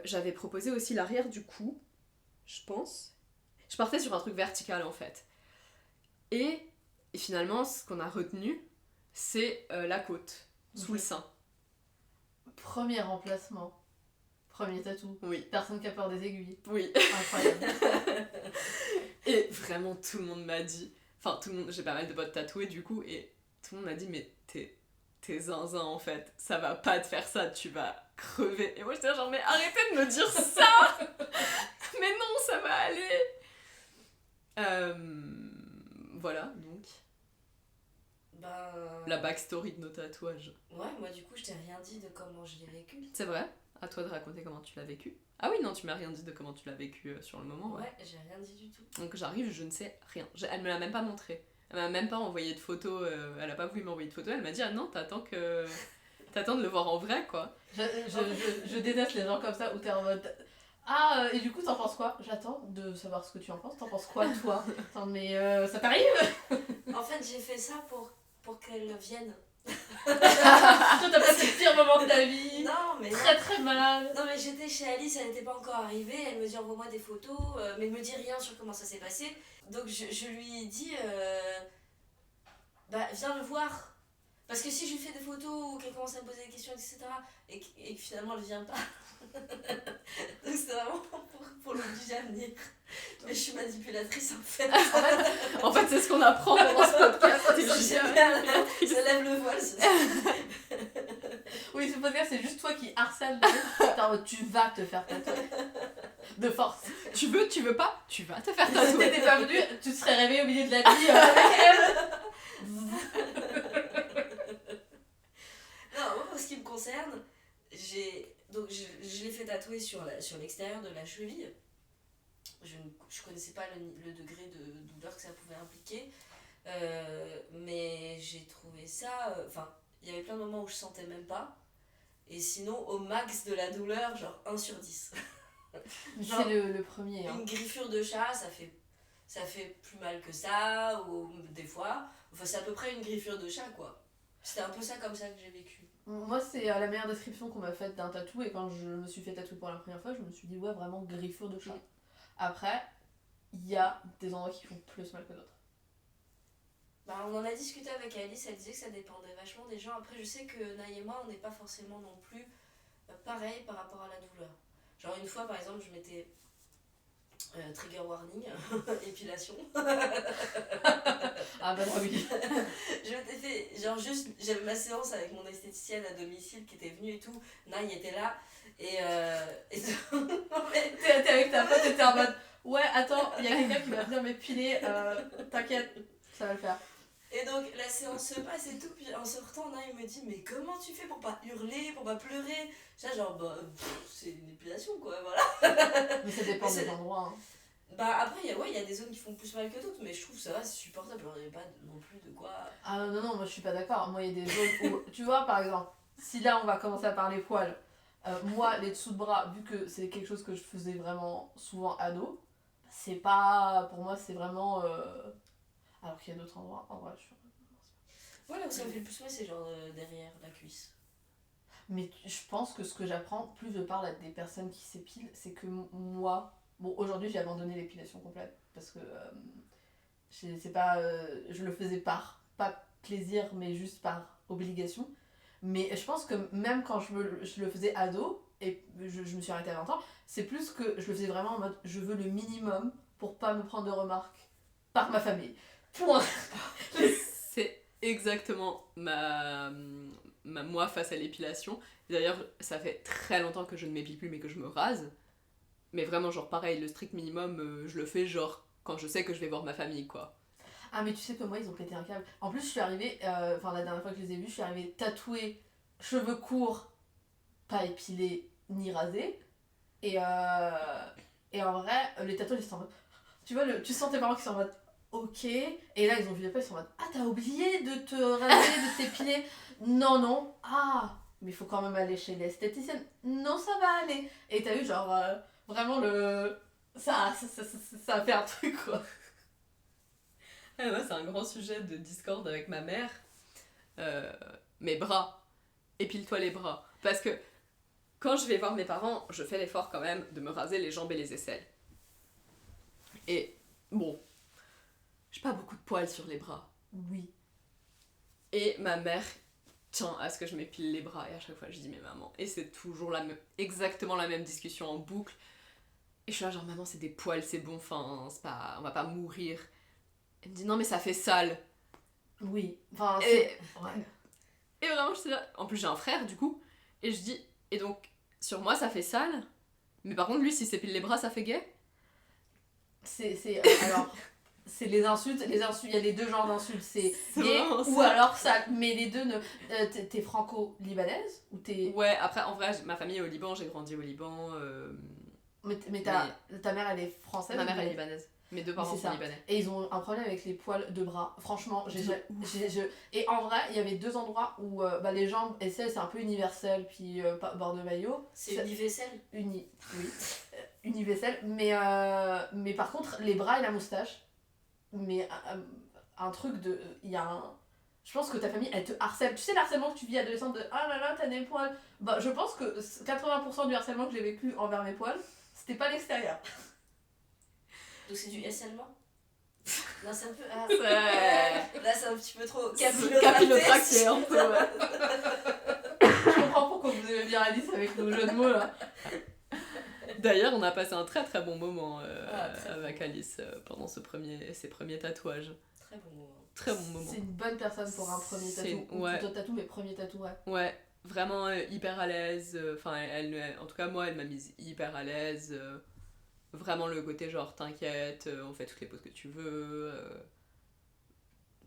S3: J'avais proposé aussi l'arrière du cou, je pense. Je partais sur un truc vertical, en fait. Et finalement, ce qu'on a retenu, c'est la côte, sous le sein.
S1: Premier emplacement. Premier tatou.
S3: Oui.
S1: Personne qui a peur des aiguilles.
S3: Oui.
S1: Incroyable.
S3: Et vraiment, tout le monde m'a dit... Enfin, tout le monde, j'ai pas mal de potes tatoués du coup, et tout le monde m'a dit, mais t'es zinzin en fait, ça va pas te faire ça, tu vas crever. Et moi j'étais genre, mais arrêtez de me dire ça. Mais non, ça va aller. voilà, donc.
S2: Ben...
S3: La backstory de nos tatouages.
S2: Ouais, moi du coup, je t'ai rien dit de comment je l'ai vécu.
S3: C'est vrai? À toi de raconter comment tu l'as vécu. Ah oui, non, tu m'as rien dit de comment tu l'as vécu sur le moment.
S2: Ouais, j'ai rien dit du tout.
S3: Donc j'arrive, je ne sais rien. Elle me l'a même pas montré. Elle m'a même pas envoyé de photos. Elle a pas voulu m'envoyer de photos. Elle m'a dit, ah non, t'attends de le voir en vrai, quoi.
S1: Je déteste les gens comme ça où t'es en mode. Ah, et du coup, t'en penses quoi? J'attends de savoir ce que tu en penses. T'en penses quoi, toi? Attends, mais ça t'arrive?
S2: En fait, j'ai fait ça pour qu'elle vienne.
S1: Toi, t'as passé le pire moment de ta vie.
S2: Non, mais
S1: Très très mal.
S2: Non, mais j'étais chez Alice, elle n'était pas encore arrivée. Elle me dit envoie-moi des photos, mais elle me dit rien sur comment ça s'est passé. Donc je lui ai dit bah viens le voir. Parce que si je lui fais des photos ou qu'elle commence à me poser des questions, etc., et que finalement elle vient pas. Donc c'est vraiment pour l'obliger à venir. Mais je suis manipulatrice en fait.
S3: En fait, c'est ce qu'on apprend pendant ce podcast.
S2: C'est génial. Ça lève le voile.
S1: Oui, ce podcast, c'est juste toi qui harcèle. T'es en mode, tu vas te faire tatouer. De force.
S3: Tu veux pas, tu vas te faire
S1: Si
S3: tatouer.
S1: t'étais pas venu, tu te serais réveillé au milieu de la nuit avec elle.
S2: Non, moi, pour ce qui me concerne, je l'ai fait tatouer sur l'extérieur de la cheville. Je connaissais pas le degré de douleur que ça pouvait impliquer, mais j'ai trouvé ça... Enfin, il y avait plein de moments où je sentais même pas, et sinon, au max de la douleur, genre 1 sur 10.
S1: C'est le premier. Hein.
S2: Une griffure de chat, ça fait plus mal que ça, ou des fois... Enfin, c'est à peu près une griffure de chat, quoi. C'était un peu ça comme ça que j'ai vécu.
S1: Moi, c'est la meilleure description qu'on m'a faite d'un tatou, et quand je me suis fait tatouer pour la première fois, je me suis dit, ouais, vraiment griffure de chat. Après, il y a des endroits qui font plus mal que d'autres.
S2: Bah, on en a discuté avec Alice, elle disait que ça dépendait vachement des gens. Après, je sais que Naï et moi, on n'est pas forcément non plus pareil par rapport à la douleur. Genre, une fois, par exemple, je m'étais trigger warning, épilation.
S1: Ah bah oui.
S2: Je m'étais fait, genre juste, j'avais ma séance avec mon esthéticienne à domicile qui était venue et tout. Naï était là. Et
S1: T'es avec ta pote et t'es en mode, ouais, attends, il y a quelqu'un qui va venir m'épiler, t'inquiète, ça va le faire.
S2: Et donc la séance se passe et tout, puis en sortant, Naï me dit, mais comment tu fais pour pas hurler, pour pas pleurer? Ça, genre, bah, c'est une épilation quoi, voilà.
S1: Mais ça dépend des endroits. Hein.
S2: Bah après, il y a des zones qui font plus mal que d'autres, mais je trouve que ça va, c'est supportable, il n'y a pas non plus de quoi...
S1: Ah non, moi je suis pas d'accord. Moi, il y a des zones où, tu vois, par exemple, si là on va commencer à parler poils, moi, les dessous de bras, vu que c'est quelque chose que je faisais vraiment souvent ado, c'est pas... Pour moi, c'est vraiment... Alors qu'il y a d'autres endroits, en vrai, je suis...
S2: Voilà, où ça me fait le plus mal, c'est genre derrière la cuisse.
S1: Mais je pense que ce que j'apprends, plus je parle à des personnes qui s'épilent, c'est que moi... Bon, aujourd'hui, j'ai abandonné l'épilation complète, parce que c'est pas, je le faisais pas plaisir, mais juste par obligation. Mais je pense que même quand je le faisais ado, et je me suis arrêtée à 20 ans, c'est plus que je le faisais vraiment en mode, je veux le minimum pour pas me prendre de remarques par ma famille. Point.
S3: C'est exactement moi face à l'épilation. D'ailleurs, ça fait très longtemps que je ne m'épile plus, mais que je me rase. Mais vraiment, genre pareil, le strict minimum, je le fais genre quand je sais que je vais voir ma famille, quoi.
S1: Ah, mais tu sais que moi, ils ont pété un câble. En plus, je suis arrivée, enfin la dernière fois que je les ai vus, je suis arrivée tatouée, cheveux courts, pas épilés ni rasés. Et en vrai, les tatouages, ils sont en mode... Tu vois, tu sens tes parents qui sont en mode... Ok. Et là, ils ont vu les pas, ils sont en mode... Ah, t'as oublié de te raser, de t'épiler? Non. Ah, mais il faut quand même aller chez l'esthéticienne. Non, ça va aller. Et t'as eu genre... Vraiment ça a fait un truc quoi.
S3: Ah ouais, c'est un grand sujet de discorde avec ma mère. Mes bras. Épile-toi les bras. Parce que quand je vais voir mes parents, je fais l'effort quand même de me raser les jambes et les aisselles. Et bon, j'ai pas beaucoup de poils sur les bras.
S1: Oui.
S3: Et ma mère tient à ce que je m'épile les bras. Et à chaque fois, je dis mais maman. Et c'est toujours exactement la même discussion en boucle. Et je suis là genre maman c'est des poils, c'est bon, enfin c'est pas, on va pas mourir. Elle me dit non mais ça fait sale.
S1: Oui, enfin
S3: et
S1: ouais.
S3: vraiment je suis là, en plus j'ai un frère du coup, et je dis, et donc sur moi ça fait sale, mais par contre lui s'il s'épile les bras ça fait gay.
S1: Alors, c'est les insultes, il y a les deux genres d'insultes, c'est
S3: C'est
S1: gay
S3: vraiment
S1: ou
S3: ça.
S1: alors ça, mais les deux ne... t'es franco-libanaise ou t'es...
S3: Ouais, après, en vrai, ma famille est au Liban, j'ai grandi au Liban.
S1: Mais ta mère elle est française
S3: Ma
S1: ou
S3: mère est
S1: libanaise?
S3: libanaise. Mes deux parents
S1: c'est
S3: sont
S1: ça.
S3: libanais.
S1: Et ils ont un problème avec les poils de bras. Franchement, et en vrai, il y avait deux endroits où les jambes, et ça c'est un peu universel, puis bord de maillot.
S2: C'est universel.
S1: Oui. Universel. Mais par contre, les bras et la moustache, mais un truc de... Il y a un... Je pense que ta famille, elle te harcèle. Tu sais, le harcèlement que tu vis adolescente de « Ah là là, t'as des poils ». Bah, je pense que 80% du harcèlement que j'ai vécu envers mes poils, c'était pas l'extérieur.
S2: Donc c'est du harcèlement. Non, c'est un peu.
S3: C'est-
S2: Là, c'est un petit peu trop
S3: Capillotracté un peu, ouais.
S1: Je comprends pourquoi vous aimez bien Alice avec nos jeux de mots là.
S3: D'ailleurs, on a passé un très très bon moment
S2: Très
S3: avec
S2: bon.
S3: Alice pendant ses premiers tatouages.
S2: Très bon moment.
S3: Très bon moment.
S1: C'est une bonne personne pour un premier tatou. Ou
S3: Ouais.
S1: plutôt tatou, mais premier tatou, ouais.
S3: Ouais, vraiment hyper à l'aise. Enfin, en tout cas, moi, elle m'a mise hyper à l'aise. Vraiment le côté genre, t'inquiète, on fait toutes les poses que tu veux.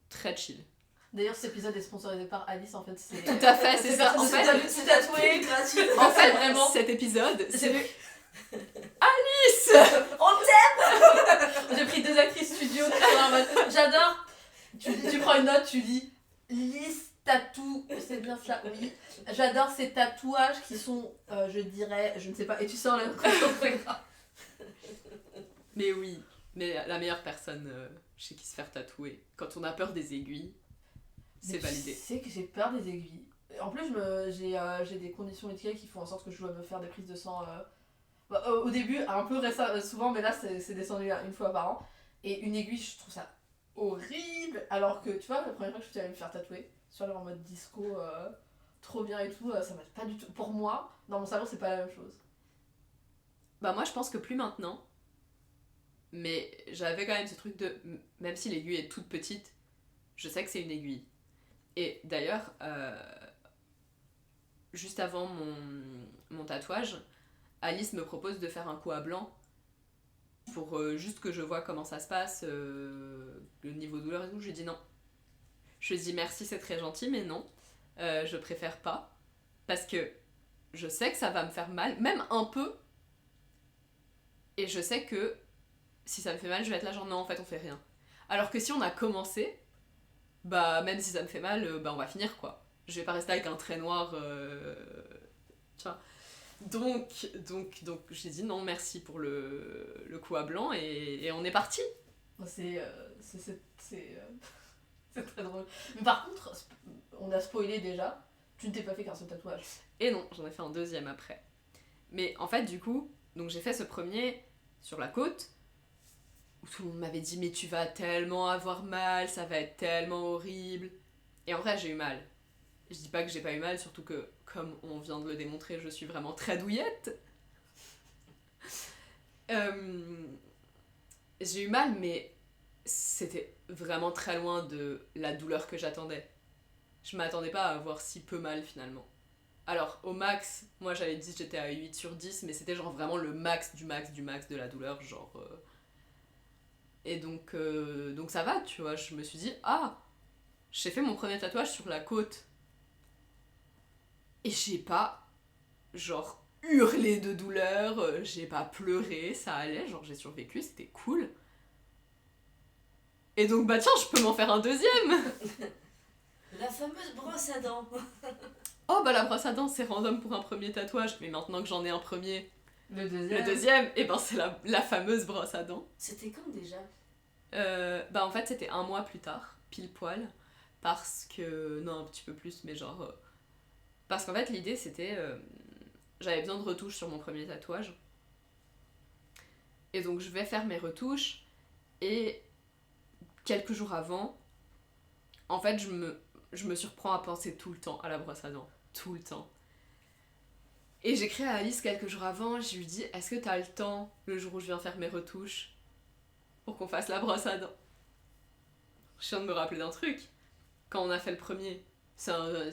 S3: Très chill.
S1: D'ailleurs, cet épisode est sponsorisé par Alice, en fait. C'est...
S3: Tout à fait, c'est ça. En fait,
S2: c'est tatoué gratuitement.
S3: en fait,
S1: Vraiment.
S3: cet épisode, c'est
S1: J'ai pris 2 actrices studio qui sont en mode j'adore. Tu prends une note, tu lis Lise tatou, c'est bien ça, oui. J'adore ces tatouages qui sont, je dirais, je ne sais pas, et tu sors la
S3: Mais oui, mais la meilleure personne chez qui se faire tatouer, quand on a peur des aiguilles, c'est validé.
S1: Tu sais que j'ai peur des aiguilles. En plus, j'ai des conditions médicales qui font en sorte que je dois me faire des prises de sang. Au début, un peu souvent, mais là, c'est descendu une fois par an. Et une aiguille, je trouve ça horrible. Alors que, tu vois, la première fois que je suis allée me faire tatouer, sur en mode disco, trop bien et tout, ça m'a pas du tout. Pour moi, dans mon salon, c'est pas la même chose.
S3: Bah moi je pense que plus maintenant, mais j'avais quand même ce truc de, même si l'aiguille est toute petite, je sais que c'est une aiguille. Et d'ailleurs, juste avant mon tatouage, Alice me propose de faire un coup à blanc pour juste que je vois comment ça se passe, le niveau douleur et tout. Je lui dis non. Je lui dis merci, c'est très gentil, mais non, je préfère pas. Parce que je sais que ça va me faire mal, même un peu. Et je sais que si ça me fait mal, je vais être là genre non, en fait, on fait rien. Alors que si on a commencé, bah même si ça me fait mal, bah on va finir quoi. Je vais pas rester avec un trait noir, tu vois. Donc j'ai dit non, merci pour le coup à blanc et on est parti.
S1: C'est très drôle. Mais par contre, on a spoilé déjà, tu ne t'es pas fait qu'un seul tatouage.
S3: Et non, j'en ai fait un deuxième après. Mais en fait, du coup, donc j'ai fait ce premier sur la côte, où tout le monde m'avait dit mais tu vas tellement avoir mal, ça va être tellement horrible. Et en vrai, j'ai eu mal. Je dis pas que j'ai pas eu mal, surtout que, comme on vient de le démontrer, je suis vraiment très douillette. J'ai eu mal, mais c'était vraiment très loin de la douleur que j'attendais. Je m'attendais pas à avoir si peu mal finalement. Alors, au max, moi j'avais dit que j'étais à 8 sur 10, mais c'était genre vraiment le max du max du max de la douleur, genre... Et donc ça va, tu vois, je me suis dit, ah, j'ai fait mon premier tatouage sur la côte. Et j'ai pas, genre, hurlé de douleur, j'ai pas pleuré, ça allait, genre j'ai survécu, c'était cool. Et donc, bah tiens, je peux m'en faire un deuxième.
S2: La fameuse brosse à dents.
S3: Oh bah la brosse à dents, c'est random pour un premier tatouage, mais maintenant que j'en ai un premier,
S1: Le deuxième.
S3: le deuxième, et ben c'est la fameuse brosse à dents.
S2: C'était quand déjà?
S3: Bah en fait c'était 1 mois plus tard, pile poil, parce que... Non, un petit peu plus, mais genre... parce qu'en fait l'idée c'était... j'avais besoin de retouches sur mon premier tatouage. Et donc je vais faire mes retouches, et quelques jours avant, en fait je me surprends à penser tout le temps à la brosse à dents. Tout le temps. Et j'écris à Alice quelques jours avant, je lui dis, est-ce que t'as le temps, le jour où je viens faire mes retouches, pour qu'on fasse la brosse à dents? Je viens de me rappeler d'un truc. Quand on a fait le premier,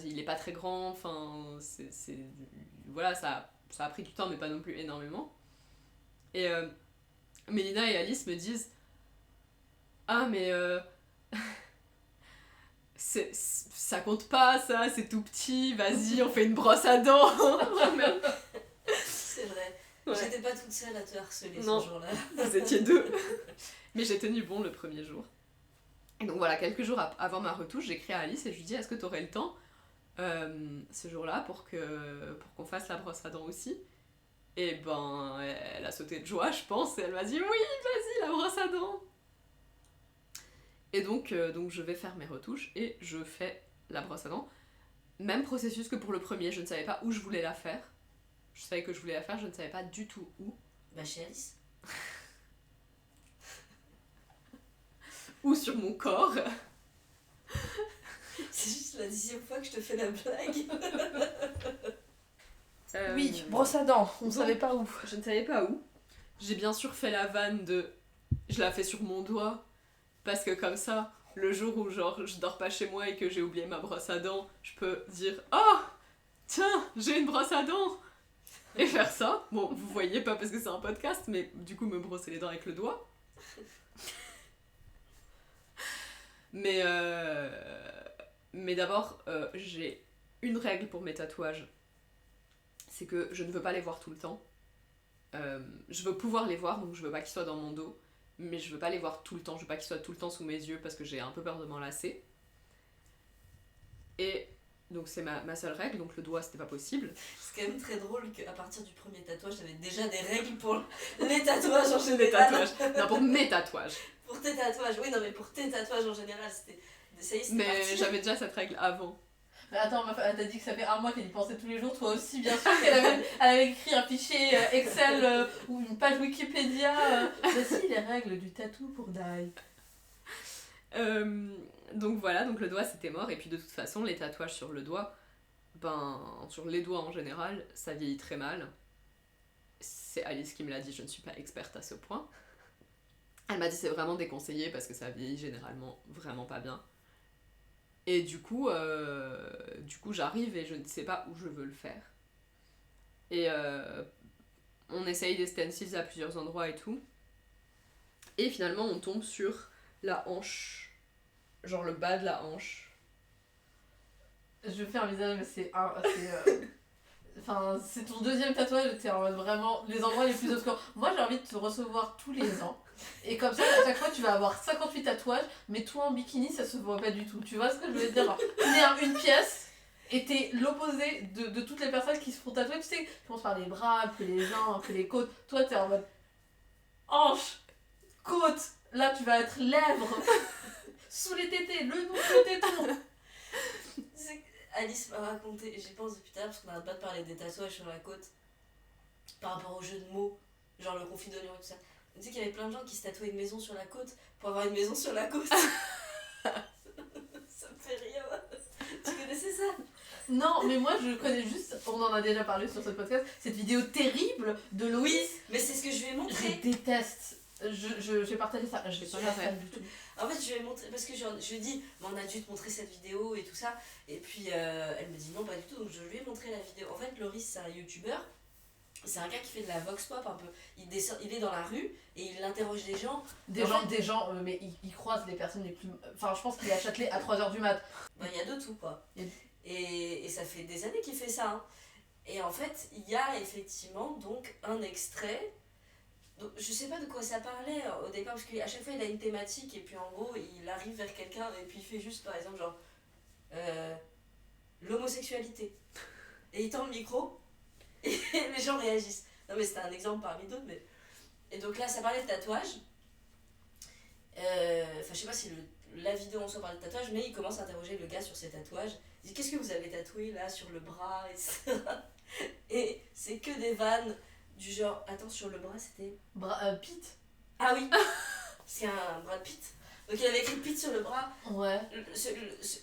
S3: il est pas très grand, enfin, voilà, ça a pris du temps, mais pas non plus énormément. Et Mélina et Alice me disent, ah mais ça compte pas ça, c'est tout petit, vas-y on fait une brosse à dents.
S2: C'est vrai.
S3: Ouais.
S2: J'étais pas toute seule à te harceler
S3: Non.
S2: ce jour-là.
S3: Vous étiez deux. Mais j'ai tenu bon le premier jour. Et donc voilà, quelques jours avant ma retouche, j'écris à Alice et je lui dis est-ce que t'aurais le temps ce jour-là pour qu'on fasse la brosse à dents aussi. Et ben elle a sauté de joie je pense et elle m'a dit oui vas-y la brosse à dents. Et donc je vais faire mes retouches et je fais la brosse à dents. Même processus que pour le premier, je ne savais pas où je voulais la faire. Je savais que je voulais la faire, je ne savais pas du tout où.
S2: Bah chez Alice.
S3: Ou sur mon corps.
S2: C'est juste la 10e fois que je te fais la blague.
S1: Oui, brosse à dents, on
S3: donc,
S1: savait pas où.
S3: Je ne savais pas où. J'ai bien sûr fait la vanne de... Je la fais sur mon doigt. Parce que comme ça, le jour où genre je dors pas chez moi et que j'ai oublié ma brosse à dents, je peux dire « Oh, tiens, j'ai une brosse à dents !» Et faire ça. Bon, vous voyez pas parce que c'est un podcast, mais du coup me brosser les dents avec le doigt. Mais d'abord, j'ai une règle pour mes tatouages. C'est que je ne veux pas les voir tout le temps. Je veux pouvoir les voir, donc je veux pas qu'ils soient dans mon dos. Mais je veux pas les voir tout le temps. Je veux pas qu'ils soient tout le temps sous mes yeux parce que j'ai un peu peur de m'enlacer. Et donc c'est ma seule règle, donc le doigt c'était pas possible.
S2: C'est quand même très drôle qu'à partir du premier tatouage, t'avais déjà des règles pour les tatouages en général.
S3: Les tatouages. Non, pour mes tatouages.
S2: Pour tes tatouages, oui, non, mais pour tes tatouages en général, c'était. Ça y est, c'était
S3: Mais
S2: parti.
S3: j'avais déjà cette règle avant.
S1: Mais attends, elle t'a dit que ça fait un mois qu'elle y pensait tous les jours, toi aussi, bien sûr elle avait écrit un fichier Excel ou une page Wikipédia. Voici les règles du tatou pour Dai.
S3: Donc voilà, donc le doigt c'était mort, et puis de toute façon, les tatouages sur le doigt, sur les doigts en général, ça vieillit très mal. C'est Alice qui me l'a dit, je ne suis pas experte à ce point. Elle m'a dit c'est vraiment déconseillé parce que ça vieillit généralement vraiment pas bien. Et du coup j'arrive et je ne sais pas où je veux le faire. Et on essaye des stencils à plusieurs endroits et tout. Et finalement on tombe sur la hanche. Genre le bas de la hanche.
S1: Je fais un visage, mais c'est enfin, c'est ton deuxième tatouage, t'es en mode vraiment les endroits les plus obscurs. Moi j'ai envie de te recevoir tous les ans. Et comme ça, à chaque fois, tu vas avoir 58 tatouages, mais toi en bikini, ça se voit pas du tout. Tu vois ce que je veux dire? T'es une pièce, et t'es l'opposé de toutes les personnes qui se font tatouer. Tu sais, tu commences par les bras, puis les jambes, puis les côtes. Toi, t'es en mode hanche, côte. Là, tu vas être lèvres, sous les tétés, le dos, le téton.
S2: Alice m'a raconté, j'y pense depuis tout à l'heure parce qu'on n'arrête pas de parler des tatouages sur la côte par rapport au jeu de mots, genre le conflit d'oignon et tout ça. Tu sais qu'il y avait plein de gens qui se tatouaient une maison sur la côte pour avoir une maison sur la côte. Ça me fait rire. Tu connaissais ça?
S1: Non, mais moi je connais juste, on en a déjà parlé sur ce podcast, cette vidéo terrible de Loïs.
S2: Oui, mais c'est ce que je lui ai montré.
S1: Je déteste. J'ai partagé ça. Je vais pas la faire du tout.
S2: En fait, je lui ai montré, parce que je lui ai dit, on a dû te montrer cette vidéo et tout ça. Et puis elle me dit non, pas du tout. Donc je lui ai montré la vidéo. En fait, Loris, c'est un youtubeur. C'est un gars qui fait de la vox pop un peu. Il est dans la rue et il interroge des gens.
S1: Des gens, mais il croise les personnes les plus. Enfin, je pense qu'il est à Châtelet à 3h du mat.
S2: Bah, il y a de tout, quoi.
S1: Il
S2: Et ça fait des années qu'il fait ça. Hein. Et en fait, il y a effectivement donc un extrait. Donc, je sais pas de quoi ça parlait au départ, parce qu'à chaque fois il a une thématique, et puis en gros il arrive vers quelqu'un et puis il fait juste par exemple genre l'homosexualité. Et il tend le micro et les gens réagissent. Non mais c'était un exemple parmi d'autres, mais. Et donc là ça parlait de tatouage. Enfin je sais pas si la vidéo en soi parlait de tatouage, mais il commence à interroger le gars sur ses tatouages. Il dit qu'est-ce que vous avez tatoué là sur le bras, etc. Et c'est que des vannes. Du genre, attends, sur le bras c'était.
S1: Pete.
S2: Ah oui, c'est un bras de Pete. Donc il avait écrit Pete sur le bras.
S1: Ouais.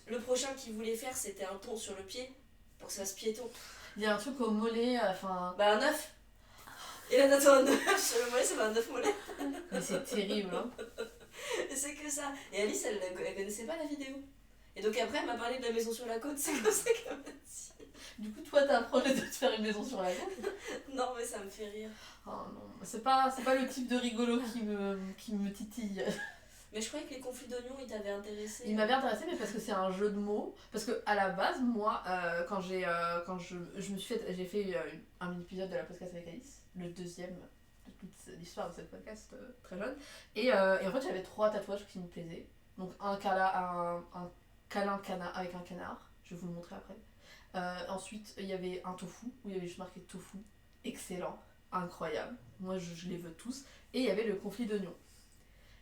S2: Le prochain qu'il voulait faire c'était un ton sur le pied, pour que ça se piéton.
S1: Il y a un truc au mollet, enfin.
S2: Bah un œuf. Il a tatoué un œuf sur le mollet, ça fait un œuf mollet.
S1: Mais c'est terrible, hein.
S2: C'est que ça. Et Alice, elle connaissait pas la vidéo. Et donc après, elle m'a parlé de la maison sur la côte, c'est comme ça qu'elle m'a dit.
S1: Du coup, toi, t'as un projet de te faire une maison sur la côte?
S2: Non, mais ça me fait rire.
S1: Oh non, c'est pas le type de rigolo qui me titille.
S2: Mais je croyais que les conflits d'oignons, ils t'avaient intéressé.
S1: Il m'avait intéressé, mais parce que c'est un jeu de mots. Parce que à la base, moi, quand je me suis fait, j'ai fait un mini-épisode de la podcast avec Alice, le deuxième de toute l'histoire de cette podcast très jeune. Et en fait, j'avais 3 tatouages qui me plaisaient. Donc un câlin canard avec un canard, je vais vous le montrer après. Ensuite, il y avait un tofu, où il y avait juste marqué tofu, excellent, incroyable. Moi, je les veux tous. Et il y avait le conflit d'oignons.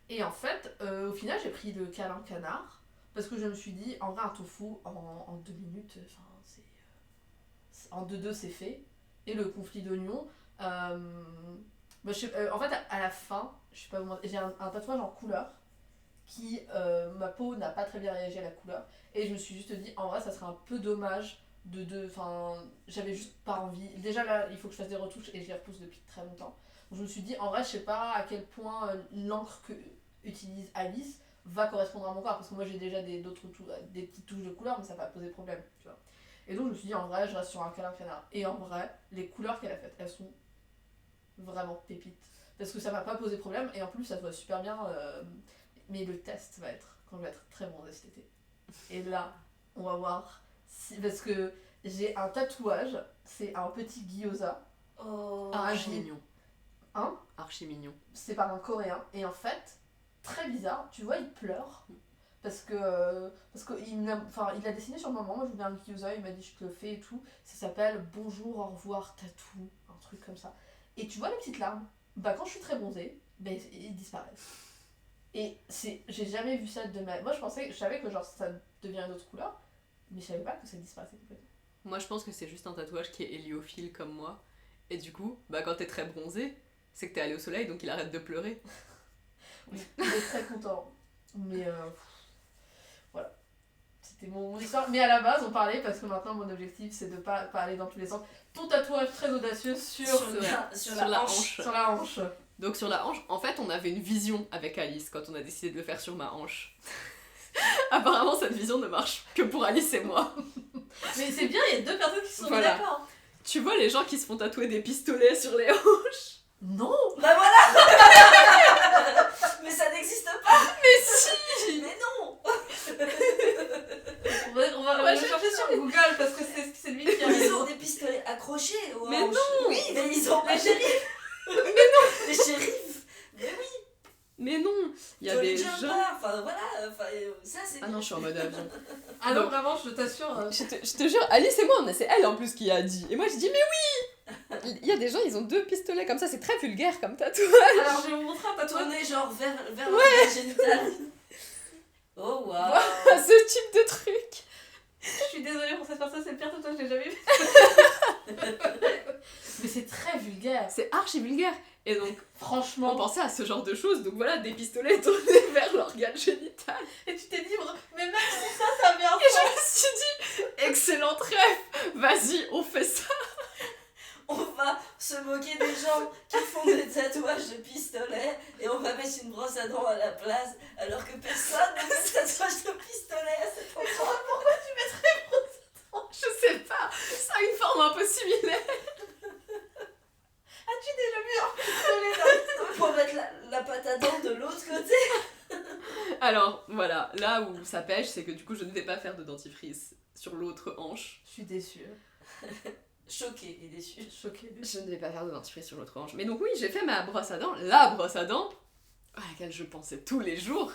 S1: Et en fait, au final, j'ai pris le câlin canard parce que je me suis dit, en vrai, un tofu en 2 minutes, en 2-2, c'est fait. Et le conflit d'oignons, en fait, à la fin, je sais pas vous mentir, j'ai un tatouage en couleur qui, ma peau n'a pas très bien réagi à la couleur. Et je me suis juste dit, en vrai, ça serait un peu dommage j'avais juste pas envie. Déjà là, il faut que je fasse des retouches et je les repousse depuis très longtemps. Donc je me suis dit, en vrai, je sais pas à quel point l'encre que utilise Alice va correspondre à mon corps, parce que moi j'ai déjà des petites touches de couleur, mais ça va poser problème, tu vois. Et donc je me suis dit, en vrai, je reste sur un câlin canard. Et en vrai, les couleurs qu'elle a faites, elles sont vraiment pépites. Parce que ça m'a pas posé problème, et en plus ça se voit super bien. Mais le test va être quand je vais être très bronzée cet été. Et là, on va voir. Parce que j'ai un tatouage, c'est un petit gyoza.
S2: Oh.
S3: Archi mignon.
S1: Hein ?
S3: Archi mignon.
S1: C'est par un coréen. Et en fait, très bizarre, tu vois, il pleure. Parce que il a dessiné sur le moment. Moi, je voulais un gyoza, il m'a dit je te le fais et tout. Ça s'appelle Bonjour, au revoir, tatou. Un truc comme ça. Et tu vois les petites larmes ? Bah, quand je suis très bronzée, bah, ils disparaissent. Et j'ai jamais vu ça de ma... Moi, je savais que genre ça devient une autre couleur. Mais je savais pas que ça disparaissait complètement.
S3: Moi, je pense que c'est juste un tatouage qui est héliophile comme moi. Et du coup, bah quand t'es très bronzé, c'est que t'es allé au soleil, donc il arrête de pleurer.
S1: Oui, il est très content. Mais voilà. C'était mon histoire. Mais à la base, on parlait parce que maintenant, mon objectif, c'est de pas aller dans tous les sens. Ton tatouage très audacieux sur
S2: la hanche.
S1: Sur la hanche.
S3: Donc sur la hanche, en fait, on avait une vision avec Alice quand on a décidé de le faire sur ma hanche. Apparemment, cette vision ne marche que pour Alice et moi.
S1: Mais c'est bien, il y a 2 personnes qui sont
S3: Voilà.
S1: d'accord.
S3: Tu vois les gens qui se font tatouer des pistolets sur les hanches?
S1: Non.
S2: Bah voilà. Mais ça n'existe pas.
S3: Mais si.
S2: Mais non.
S1: On va le chercher sur Google parce que c'est lui qui a
S2: Ils
S1: raison.
S2: ont des pistolets accrochés aux
S3: Mais
S2: hanches.
S3: non.
S2: Oui, mais ils ont
S1: Les shérifs.
S2: les shérifs. Mais oui.
S3: Mais non, il y a
S2: Jolly
S3: des
S2: Jumper,
S3: gens...
S2: enfin voilà, ça c'est...
S3: Ah non, je suis en mode avion.
S1: Ah non,
S3: Donc-
S1: vraiment, je t'assure.
S3: Je te jure, Alice et moi, c'est elle en plus qui a dit. Et moi, j'ai dit, mais oui. Il y a des gens, ils ont 2 pistolets comme ça, c'est très vulgaire comme tatouage.
S1: Alors, je vais vous montrer un tatouage.
S2: Tourner genre vers la génitale. Oh waouh.
S3: Ce type de truc.
S1: Je suis désolée pour cette personne, c'est le pire tatouage que j'ai jamais vu. Mais c'est très vulgaire.
S3: C'est archi vulgaire. Et donc, on
S1: Franchement.
S3: pensait à ce genre de choses. Donc voilà, des pistolets tournés vers l'organe génital.
S1: Et tu t'es dit, mais même sans ça, ça vient.
S3: Et je me suis dit, excellent rêve. Vas-y, on fait ça.
S2: On va se moquer des gens qui font des tatouages de pistolets et on va mettre une brosse à dents à la place alors que personne ne met de tatouage de pistolet à cet endroit.
S1: Pourquoi tu mettrais brosse à dents ?
S3: Je sais pas, ça a une forme un peu similaire.
S1: As-tu déjà vu un pistolet
S2: Pour mettre la pâte à dents de l'autre côté.
S3: Alors, voilà, là où ça pêche, c'est que du coup, je ne vais pas faire de dentifrice sur l'autre hanche.
S1: Je suis déçue.
S2: Choquée et déçue.
S1: Choquée.
S3: Je ne vais pas faire de dentifrice sur l'autre hanche. Mais donc oui, j'ai fait ma brosse à dents, la brosse à dents, à laquelle je pensais tous les jours.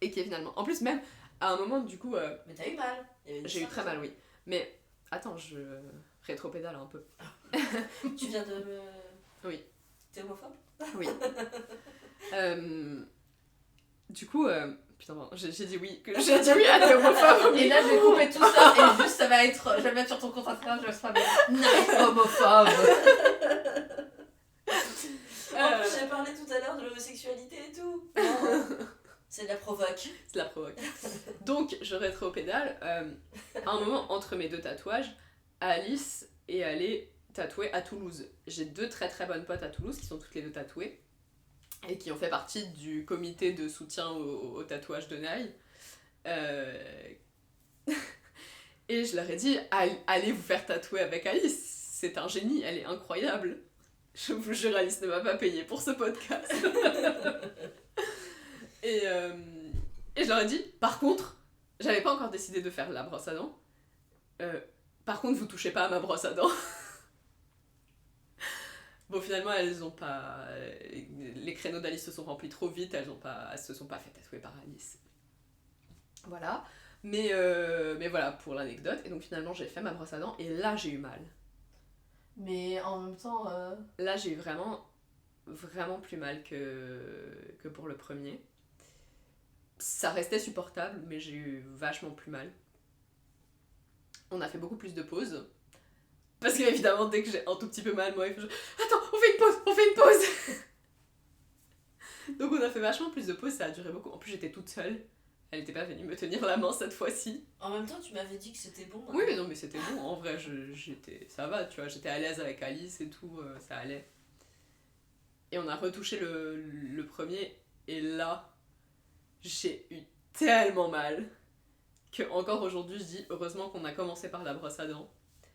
S3: Et qui est finalement... En plus, même, à un moment, du coup,
S2: Mais t'as eu mal. Il y avait une
S3: j'ai eu
S2: sorte
S3: très mal, oui. Mais, attends, je rétropédale un peu.
S2: Tu viens de me...
S3: Oui.
S2: T'es homophobe?
S3: Oui. Du coup, putain, bon, j'ai dit oui, j'ai dit oui à t'es homophobe.
S1: Et là, je vais couper tout ça et juste ça va être. Je vais le mettre sur ton compte Instagram, je vais faire des homophobe.
S2: En plus, j'ai parlé tout à l'heure de l'homosexualité et tout. Non. C'est de la provoque.
S3: C'est la provoque. Donc, je rétropédale. À un moment, entre mes 2 tatouages, Alice est allée tatouer à Toulouse. J'ai 2 très très bonnes potes à Toulouse qui sont toutes les 2 tatouées et qui ont fait partie du comité de soutien au tatouage de Naï. Et je leur ai dit, allez vous faire tatouer avec Alice. C'est un génie, elle est incroyable. Je vous jure, Alice ne m'a pas payé pour ce podcast. Et je leur ai dit, par contre, j'avais pas encore décidé de faire la brosse à dents. Par contre, vous touchez pas à ma brosse à dents. Bon, finalement, elles ont pas... Les créneaux d'Alice se sont remplis trop vite, elles se sont pas fait tatouer par Alice. Voilà. Mais voilà, pour l'anecdote. Et donc, finalement, j'ai fait ma brosse à dents, et là, j'ai eu mal.
S1: Mais en même temps...
S3: Là, j'ai eu vraiment plus mal que pour le premier. Ça restait supportable, mais j'ai eu vachement plus mal. On a fait beaucoup plus de pauses. Parce qu'évidemment, dès que j'ai un tout petit peu mal, moi, il faut attends, on fait une pause. Donc on a fait vachement plus de pauses, ça a duré beaucoup. En plus, j'étais toute seule. Elle n'était pas venue me tenir la main cette fois-ci.
S2: En même temps, tu m'avais dit que c'était bon.
S3: Oui, mais non, mais c'était bon. En vrai, ça va, tu vois. J'étais à l'aise avec Alice et tout, ça allait. Et on a retouché le premier, et là, j'ai eu tellement mal que encore aujourd'hui, je dis heureusement qu'on a commencé par la brosse à dents.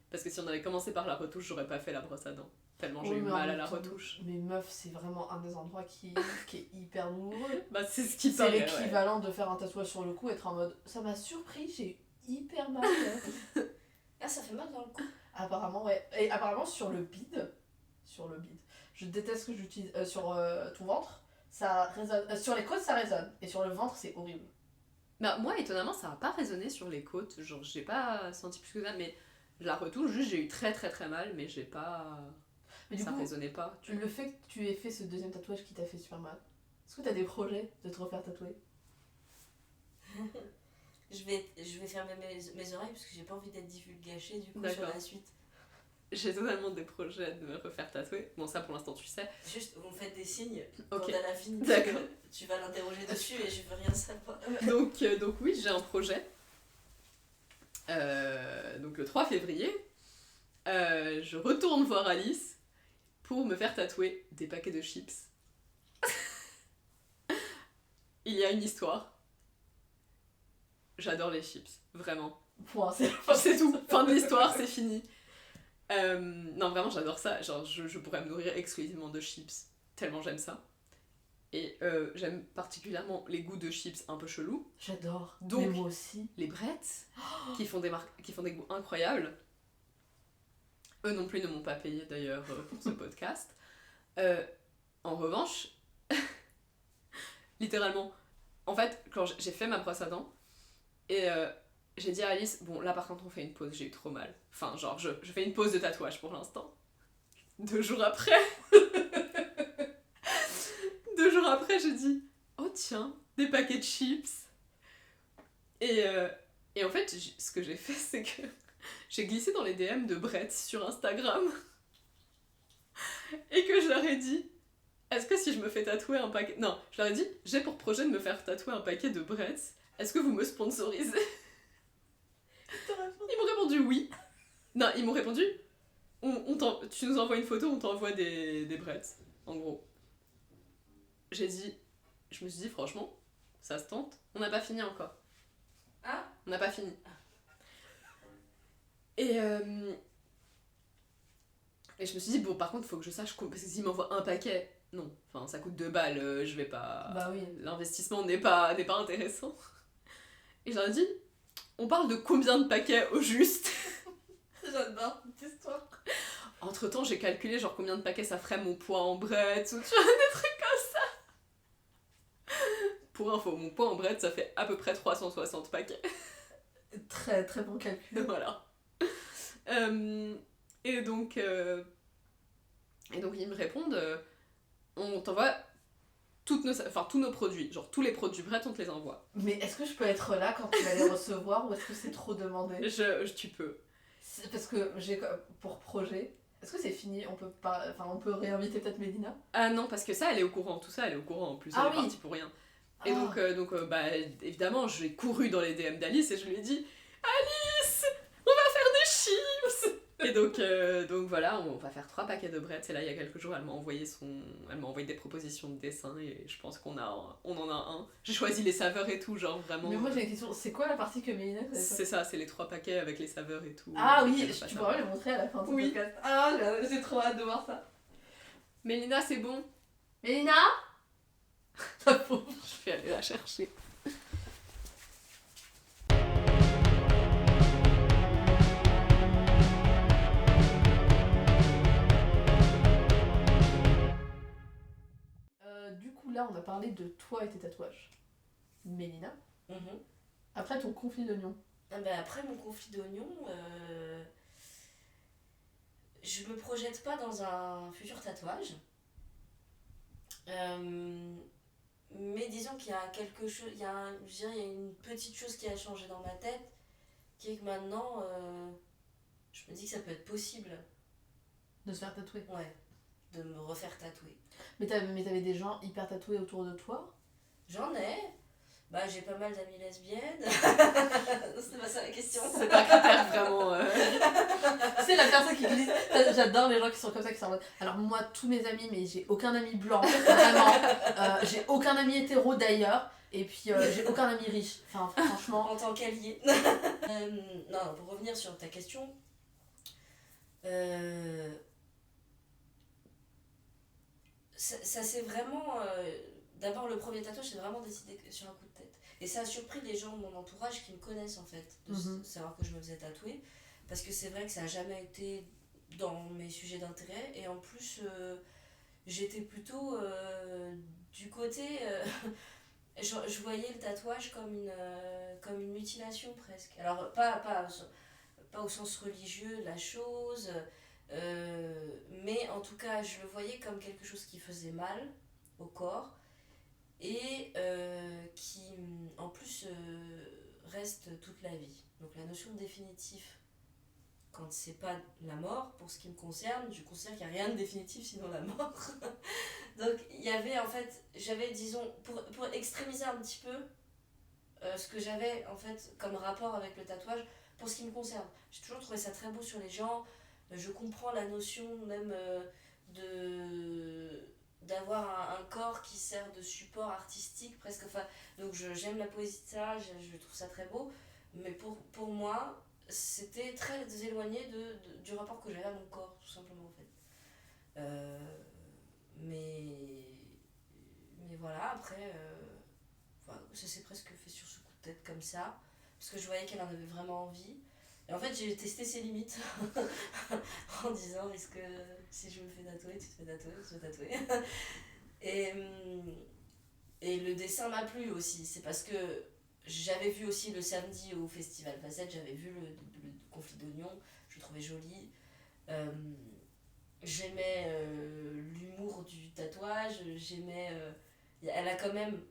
S3: Parce que si on avait commencé par la retouche, j'aurais pas fait la brosse à dents. Tellement j'ai eu mal à la retouche.
S1: Mais meuf, c'est vraiment un des endroits qui est hyper douloureux.
S3: Bah, c'est ce qui
S1: C'est
S3: paraît,
S1: l'équivalent de faire un tatouage sur le cou, être en mode ça m'a surpris, j'ai eu hyper mal.
S2: Ah, ça fait mal dans le cou.
S1: Apparemment, ouais. Et apparemment, sur le bide, je déteste que j'utilise sur ton ventre, ça résonne. Sur les côtes, ça résonne. Et sur le ventre, c'est horrible.
S3: Bah, moi, étonnamment, ça a pas résonné sur les côtes. Genre, j'ai pas senti plus que ça, mais la retouche, juste j'ai eu très très très mal, mais j'ai pas.
S1: Mais du
S3: ça
S1: coup,
S3: résonnait pas.
S1: le fait que tu aies fait ce deuxième tatouage qui t'a fait super mal, est-ce que t'as des projets de te refaire tatouer?
S2: Je vais fermer mes oreilles parce que j'ai pas envie d'être divulgachée du coup sur
S3: D'accord.
S2: la suite.
S3: J'ai totalement des projets de me refaire tatouer. Bon, ça pour l'instant, tu sais.
S2: Juste, vous me faites des signes
S3: Ok.
S2: quand elle a fini.
S3: D'accord.
S2: Tu vas l'interroger dessus et je veux rien savoir.
S3: Donc oui, j'ai un projet. Donc le 3 février, je retourne voir Alice pour me faire tatouer des paquets de chips. Il y a une histoire. J'adore les chips, vraiment.
S1: Point,
S3: C'est tout, fin de l'histoire, c'est fini. Non, vraiment, j'adore ça. Genre, je pourrais me nourrir exclusivement de chips, tellement j'aime ça. Et j'aime particulièrement les goûts de chips un peu chelous.
S1: J'adore.
S3: Donc,
S1: mais moi aussi.
S3: les Bretts, qui font des goûts incroyables. Eux non plus ne m'ont pas payé d'ailleurs pour ce podcast. En revanche, littéralement, en fait, quand j'ai fait ma brosse à dents, et j'ai dit à Alice, bon là par contre on fait une pause, j'ai eu trop mal. Enfin genre je fais une pause de tatouage pour l'instant. 2 jours après, j'ai dit, oh tiens, des paquets de chips. Et en fait, ce que j'ai fait, c'est que j'ai glissé dans les DM de Brett sur Instagram et que je leur ai dit, est-ce que si je me fais tatouer un paquet... Non, je leur ai dit, j'ai pour projet de me faire tatouer un paquet de Brett, est-ce que vous me sponsorisez? Ils m'ont répondu oui. Non, ils m'ont répondu, tu nous envoies une photo, on t'envoie des Brett, en gros. Je me suis dit franchement, ça se tente, on n'a pas fini encore.
S2: Ah,
S3: on n'a pas fini. Et je me suis dit, bon, par contre, faut que je sache, parce que s'ils m'envoient un paquet, non, enfin, ça coûte 2 balles, je vais pas...
S1: Bah oui.
S3: L'investissement n'est pas intéressant. Et j'aurais dit, on parle de combien de paquets au juste?
S1: J'adore cette histoire.
S3: Entre temps, j'ai calculé, genre, combien de paquets ça ferait mon poids en Brett, ou tu vois, des trucs comme ça. Pour info, mon poids en Brett, ça fait à peu près 360 paquets.
S1: Très très bon calcul.
S3: Voilà. Et donc ils me répondent, on t'envoie tous nos produits, genre tous les produits Brett, on te les envoie.
S1: Mais est-ce que je peux être là quand tu vas les recevoir ou est-ce que c'est trop demandé?
S3: Tu peux.
S1: Parce que j'ai pour projet. Est-ce que c'est fini? On peut réinviter peut-être Mélina?
S3: Ah non, parce que ça, elle est au courant, tout ça, elle est au courant en plus,
S1: Ah
S3: elle est
S1: oui.
S3: partie pour rien. Et donc bah, évidemment, j'ai couru dans les DM d'Alice et je lui ai dit, Alice, on va faire des chips! Et donc voilà, on va faire 3 paquets de Brett. Et là, il y a quelques jours, elle m'a envoyé des propositions de dessin et je pense on en a un. J'ai choisi les saveurs et tout, genre vraiment.
S1: Mais moi j'ai une question, c'est quoi la partie que Mélina connaît pas?
S3: C'est ça, c'est les 3 paquets avec les saveurs et tout.
S1: Ah oui,
S3: tu
S1: tu pourras me le montrer à la fin de ce
S3: Oui.
S1: podcast. Ah, j'ai trop hâte de voir ça.
S3: Mélina, c'est bon?
S1: Mélina? La pauvre.
S3: Je vais aller la chercher.
S1: Du coup, là, on a parlé de toi et tes tatouages. Mélina,
S2: Mhm.
S1: après ton conflit d'oignon.
S2: Ah bah, après mon conflit d'oignon, je me projette pas dans un futur tatouage. Mais disons qu'il y a quelque chose, je dirais, il y a une petite chose qui a changé dans ma tête, qui est que maintenant, je me dis que ça peut être possible,
S1: De se faire tatouer.
S2: ouais, de me refaire tatouer.
S1: Mais t'avais des gens hyper tatoués autour de toi.
S2: J'en ai, bah j'ai pas mal d'amies lesbiennes. C'était pas ça la question.
S3: C'est un critère vraiment.
S1: C'est la personne qui glisse. J'adore les gens qui sont comme ça, qui sont en mode. Alors moi, tous mes amis, mais j'ai aucun ami blanc, vraiment. J'ai aucun ami hétéro d'ailleurs. Et puis j'ai aucun ami riche. Enfin, franchement.
S2: En tant qu'allié. Non, pour revenir sur ta question, ça c'est vraiment. D'abord, le premier tatouage, c'est vraiment décidé sur un coup de tête. Et ça a surpris les gens de mon entourage qui me connaissent en fait, de savoir que je me faisais tatouer. Parce que c'est vrai que ça n'a jamais été dans mes sujets d'intérêt. Et en plus, j'étais plutôt du côté. Je voyais le tatouage comme une mutilation presque. Alors, pas au sens religieux de la chose, mais en tout cas, je le voyais comme quelque chose qui faisait mal au corps et qui, en plus, reste toute la vie. Donc, la notion de définitif, quand c'est pas la mort, pour ce qui me concerne, je considère qu'il n'y a rien de définitif sinon la mort. Donc, il y avait en fait, j'avais, disons, pour extrémiser un petit peu ce que j'avais en fait comme rapport avec le tatouage pour ce qui me concerne. J'ai toujours trouvé ça très beau sur les gens. Je comprends la notion même d'avoir un corps qui sert de support artistique presque. Enfin, donc j'aime la poésie de ça, je trouve ça très beau. Mais pour moi, c'était très éloigné du rapport que j'avais à mon corps, tout simplement en fait. Mais voilà, après, voilà, ça s'est presque fait sur ce coup de tête comme ça, parce que je voyais qu'elle en avait vraiment envie. Et en fait, j'ai testé ses limites en disant est-ce que si je me fais tatouer, tu te fais tatouer, je te fais tatouer. Et le dessin m'a plu aussi, c'est parce que j'avais vu aussi le samedi au festival Facette, j'avais vu le conflit d'oignons, je le trouvais joli. J'aimais l'humour du tatouage, j'aimais. Elle a quand même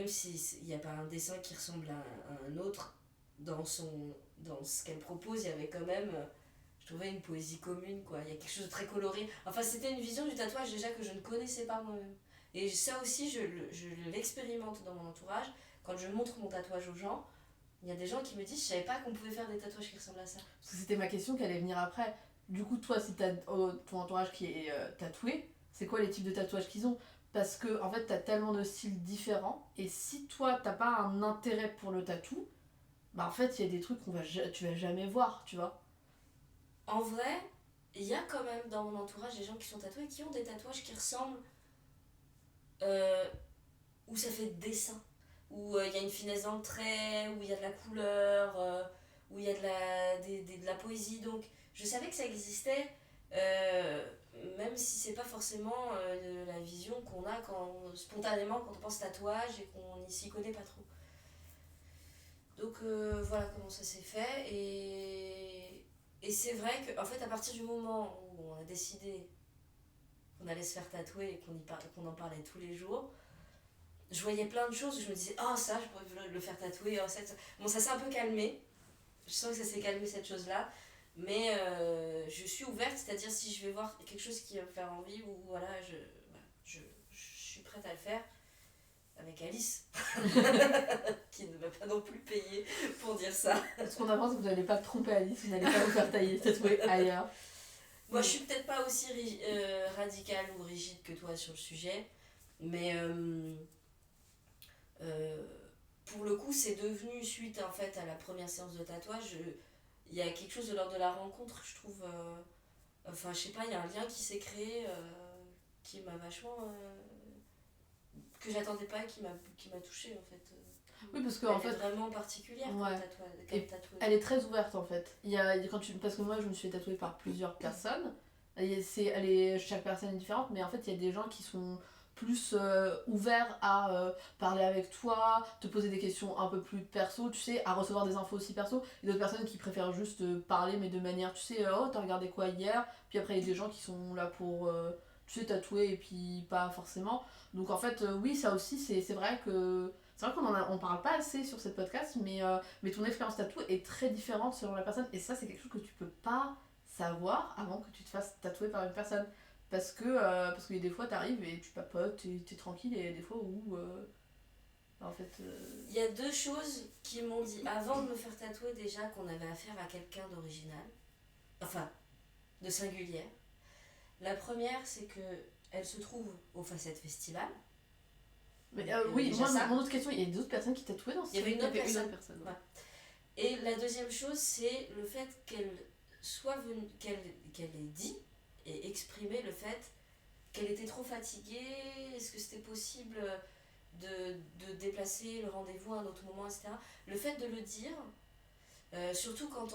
S2: s'il n'y a pas un dessin qui ressemble à un autre, dans ce qu'elle propose, il y avait quand même, je trouvais, une poésie commune, quoi. Il y a quelque chose de très coloré. Enfin, c'était une vision du tatouage déjà que je ne connaissais pas moi-même. Et ça aussi, je l'expérimente dans mon entourage. Quand je montre mon tatouage aux gens, il y a des gens qui me disent, je savais pas qu'on pouvait faire des tatouages qui ressemblent à ça.
S1: Parce que c'était ma question qui allait venir après. Du coup, toi, si t'as ton entourage qui est tatoué, c'est quoi les types de tatouages qu'ils ont? Parce que, en fait, t'as tellement de styles différents. Et si toi, t'as pas un intérêt pour le tatou, bah en fait, il y a des trucs tu vas jamais voir, tu vois.
S2: En vrai, il y a quand même dans mon entourage des gens qui sont tatoués qui ont des tatouages qui ressemblent, où ça fait dessin, où il y a une finesse dans le trait, où il y a de la couleur, où il y a de la poésie. Donc je savais que ça existait, même si c'est pas forcément la vision qu'on a spontanément quand on pense tatouage et qu'on n'y s'y connaît pas trop. Donc voilà comment ça s'est fait. Et c'est vrai qu'en fait, à partir du moment où on a décidé qu'on allait se faire tatouer et qu'on en parlait tous les jours, je voyais plein de choses où je me disais, oh ça, je pourrais le faire tatouer. Oh, ça. Bon, ça s'est un peu calmé. Je sens que ça s'est calmé cette chose-là. Mais je suis ouverte, c'est-à-dire si je vais voir quelque chose qui va me faire envie, ou voilà, je suis prête à le faire. Avec Alice, qui ne m'a pas non plus payé pour dire ça.
S1: Ce qu'on apprend, c'est que vous n'allez pas tromper Alice, vous n'allez pas vous faire tailler, tatouer ailleurs.
S2: Moi, je suis peut-être pas aussi radicale ou rigide que toi sur le sujet, mais pour le coup, c'est devenu, suite en fait à la première séance de tatouage, il y a quelque chose de l'ordre de la rencontre, je trouve. Enfin, je sais pas, il y a un lien qui s'est créé qui m'a vachement. que j'attendais pas et qui m'a touchée en fait.
S1: Oui, parce que
S2: Elle
S1: en fait,
S2: est vraiment particulière
S1: Ouais.
S2: comme
S1: Et
S2: tatouage.
S1: elle est très ouverte en fait. Parce que moi je me suis fait tatouer par plusieurs personnes. Chaque personne est différente, mais en fait il y a des gens qui sont plus ouverts à parler avec toi, te poser des questions un peu plus perso, tu sais, à recevoir des infos aussi perso. Et d'autres personnes qui préfèrent juste parler, mais de manière, tu sais, oh t'as regardé quoi hier. Puis après il y a des gens qui sont là pour, tu sais, tatouer et puis pas forcément. Donc en fait, oui, ça aussi, c'est vrai que. C'est vrai on parle pas assez sur cette podcast, mais ton expérience tatou est très différente selon la personne. Et ça, c'est quelque chose que tu peux pas savoir avant que tu te fasses tatouer par une personne. Parce que des fois, t'arrives et tu papotes, t'es tranquille, et il y a des fois où. En fait.
S2: Il y a deux choses qui m'ont dit avant de me faire tatouer déjà qu'on avait affaire à quelqu'un d'original, enfin de singulière. La première, c'est que elle se trouve au Facette Festival.
S1: Mais
S2: Il y avait
S1: oui,
S2: déjà
S1: moi,
S2: ça.
S1: mon autre question, il y a d'autres personnes qui tatouaient dans ce
S2: Il y avait une autre
S3: Il y avait
S2: personne.
S3: personne.
S2: Ouais. Et la deuxième chose, c'est le fait qu'elle soit venue, qu'elle ait dit et exprimé le fait qu'elle était trop fatiguée, est-ce que c'était possible de déplacer le rendez-vous à un autre moment, etc. Le fait de le dire, surtout quand